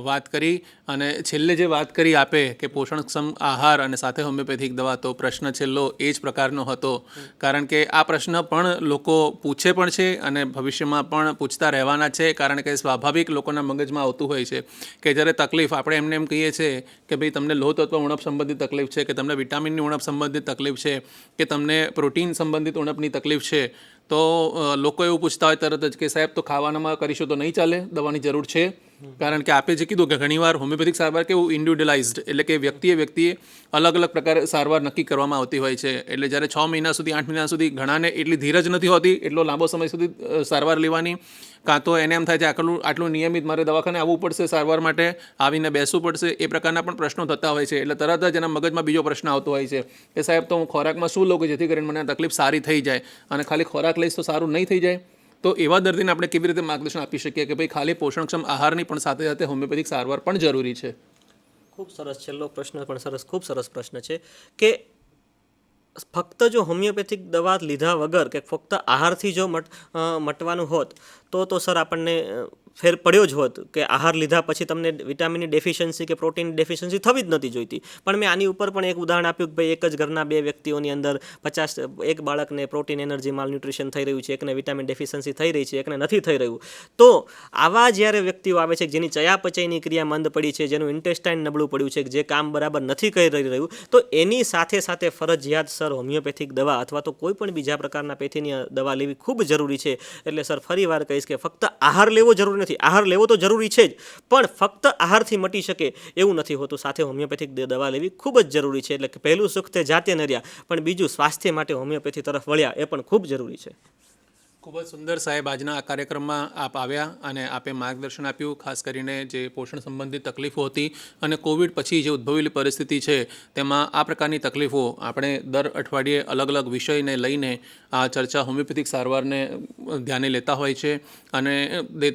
વાત કરી અને છેલ્લે જે વાત કરી આપે કે પોષણક્ષમ આહાર અને સાથે હોમિયોપેથિક દવા, તો પ્રશ્ન છેલ્લો એ જ પ્રકારનો હતો. કારણ કે આ પ્રશ્ન પણ લોકો પૂછે પણ છે અને ભવિષ્યમાં પણ પૂછતા રહેવાના છે. કારણ કે સ્વાભાવિક લોકોના મગજમાં આવતું હોય છે કે જ્યારે તકલીફ, આપણે એમ કહીએ છીએ કે ભાઈ તમને લોહ તત્વ ઉણપ સંબંધિત તકલીફ છે, કે તમને વિટામિનની ઉણપ સંબંધિત તકલીફ છે, કે તમને પ્રોટીન સંબંધિત ઉણપની તકલીફ છે, તો લોકો એવું પૂછતા હોય તરત જ કે સાહેબ તો ખાવાનામાં કરીશું તો નહીં ચાલે, દવાની જરૂર છે. કારણ કે આપે જે કીધું કે ઘણીવાર હોમિયોપેથિક સારવાર કેવું ઇન્ડિવિડ્યુઅલાઇઝડ, એટલે કે વ્યક્તિએ અલગ અલગ પ્રકારે સારવાર નક્કી કરવામાં આવતી હોય છે. એટલે જ્યારે 6 મહિના સુધી 8 મહિના સુધી ઘણાને એટલી ધીરજ નથી હોતી એટલો લાંબો સમય સુધી સારવાર લેવાની, કાં તો એને એમ થાય છે આટલું નિયમિત મારે દવાખાને આવવું પડશે સારવાર માટે, આવીને બેસવું પડશે, એ પ્રકારના પણ પ્રશ્નો થતા હોય છે. એટલે તરત જ એના મગજમાં બીજો પ્રશ્ન આવતો હોય છે કે સાહેબ તો હું ખોરાકમાં શું લઉં કે જેથી કરીને મને તકલીફ સારી થઈ જાય, અને ખાલી ખોરાક લઈશ તો સારું નહીં થઈ જાય. તો એવા દર્દીને આપણે કેવી રીતે માર્ગદર્શન આપી શકીએ કે ભાઈ ખાલી પોષણક્ષમ આહારની પણ સાથે સાથે હોમિયોપેથિક સારવાર પણ જરૂરી છે? ખૂબ સરસ, છેલ્લો પ્રશ્ન પણ સરસ, ખૂબ સરસ પ્રશ્ન છે કે ફક્ત જો હોમિયોપેથિક દવા લીધા વગર કે ફક્ત આહારથી જો મટવાનું હોત તો સર આપણને ફેર પડ્યો જ હોત કે આહાર લીધા પછી તમને વિટામિનની ડેફિશિયન્સી કે પ્રોટીન ડેફિશિયન્સી થવી જ નથી જોઈતી. પણ મેં આની ઉપર પણ એક ઉદાહરણ આપ્યું કે ભાઈ એક જ ઘરના 2 વ્યક્તિઓની અંદર 50, એક બાળકને પ્રોટીન એનર્જી માલન્યુટ્રિશન થઈ રહ્યું છે, એકને વિટામિન ડેફિશિયન્સી થઈ રહી છે, એકને નથી થઈ રહ્યું. તો આવા જ્યારે વ્યક્તિઓ આવે છે જેની ચયાપચયની ક્રિયા મંદ પડી છે, જેનું ઇન્ટેસ્ટાઇન નબળું પડ્યું છે, જે કામ બરાબર નથી કરી રહ્યું, તો એની સાથે સાથે ફરજિયાત સર હોમિયોપેથિક દવા અથવા તો કોઈ પણ બીજા પ્રકારના પેથીની દવા લેવી ખૂબ જરૂરી છે. એટલે સર ફરી વાર કહીશ કે ફક્ત આહાર લેવો જરૂરી નથી, આહાર લેવો તો જરૂરી છે જ, પણ ફક્ત આહારથી મટી શકે એવું નથી હોતું. સાથે હોમિયોપેથિક દવા લેવી ખૂબ જ જરૂરી છે. એટલે કે પહેલું સુખ તે જાતે ન રહ્યા, પણ બીજું સ્વાસ્થ્ય માટે હોમિયોપેથી તરફ વળ્યા એ પણ ખૂબ જરૂરી છે. ખૂબ જ સુંદર સાહેબ, આજના આ કાર્યક્રમમાં આપ આવ્યા અને આપે માર્ગદર્શન આપ્યું, ખાસ કરીને જે પોષણ સંબંધિત તકલીફો હતી અને કોવિડ પછી જે ઉદ્ભવેલી પરિસ્થિતિ છે તેમાં આ પ્રકારની તકલીફો આપણે દર અઠવાડિયે અલગ અલગ વિષયને લઈને આ ચર્ચા હોમિયોપેથિક સારવારને ધ્યાને લેતા હોય છે. અને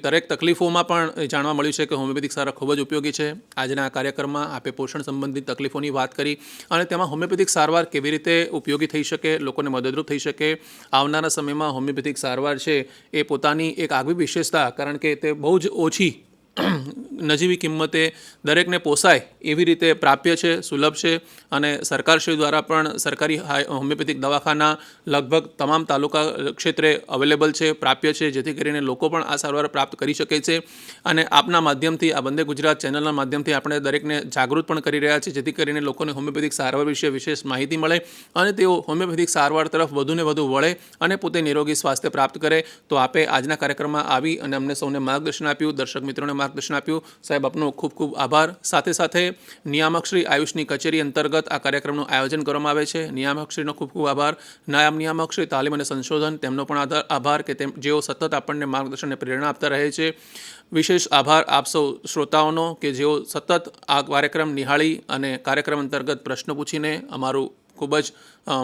દરેક તકલીફોમાં પણ જાણવા મળ્યું છે કે હોમિયોપેથિક સારવાર ખૂબ જ ઉપયોગી છે. આજના આ કાર્યક્રમમાં આપે પોષણ સંબંધિત તકલીફોની વાત કરી અને તેમાં હોમિયોપેથિક સારવાર કેવી રીતે ઉપયોગી થઈ શકે, લોકોને મદદરૂપ થઈ શકે. આવનારા સમયમાં હોમિયોપેથિક સારવાર છે એ પોતાની એક આગવી વિશેષતા, કારણ કે તે બહુ જ ઓછી નજીવી કિંમતે દરેકને પોસાય એવી રીતે પ્રાપ્ય છે, સુલભ છે, અને સરકારશ્રી દ્વારા પણ સરકારી હોમિયોપેથિક દવાખાના લગભગ તમામ તાલુકા ક્ષેત્રે અવેલેબલ છે, પ્રાપ્ય છે, જેથી કરીને લોકો પણ આ સારવાર પ્રાપ્ત કરી શકે છે. અને આપના માધ્યમથી, આ વંદે ગુજરાત ચેનલના માધ્યમથી આપણે દરેકને જાગૃત પણ કરી રહ્યા છીએ, જેથી કરીને લોકોને હોમિયોપેથિક સારવાર વિશે વિશેષ માહિતી મળે અને તેઓ હોમિયોપેથિક સારવાર તરફ વધુને વધુ વળે અને પોતે નિરોગી સ્વાસ્થ્ય પ્રાપ્ત કરે. તો આપે આજના કાર્યક્રમમાં આવી અને અમને સૌને માર્ગદર્શન આપ્યું, દર્શક મિત્રોને માર્ગદર્શન આપ્યું. સાહેબ, આપનો ખૂબ ખૂબ આભાર. સાથે સાથે નિયામકશ્રી આયુષની કચેરી અંતર્ગત આ કાર્યક્રમનું આયોજન કરવામાં આવે છે. નિયામકશ્રીનો ખૂબ ખૂબ આભાર. નાયબ નિયામકશ્રી તાલીમ અને સંશોધન, તેમનો પણ આભાર કે જેઓ સતત આપણને માર્ગદર્શન અને પ્રેરણા આપતા રહે છે. વિશેષ આભાર આપ સૌ શ્રોતાઓનો કે જેઓ સતત આ કાર્યક્રમ નિહાળી અને કાર્યક્રમ અંતર્ગત પ્રશ્ન પૂછીને અમારું ખૂબ જ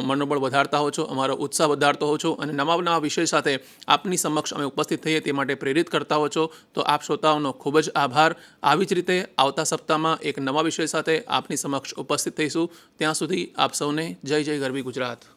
મનોબળ વધારતા હો છો, અમારો ઉત્સાહ વધારતો હો છો અને નવા વિષય સાથે આપની સમક્ષ અમે ઉપસ્થિત થઈએ તે માટે પ્રેરિત કરતા હો છો. તો આપ શ્રોતાઓનો ખૂબ જ આભાર. આવી જ રીતે આવતા સપ્તાહમાં એક નવા વિષય સાથે આપની સમક્ષ ઉપસ્થિત થઈશું. ત્યાં સુધી આપ સૌને જય જય ગરવી ગુજરાત.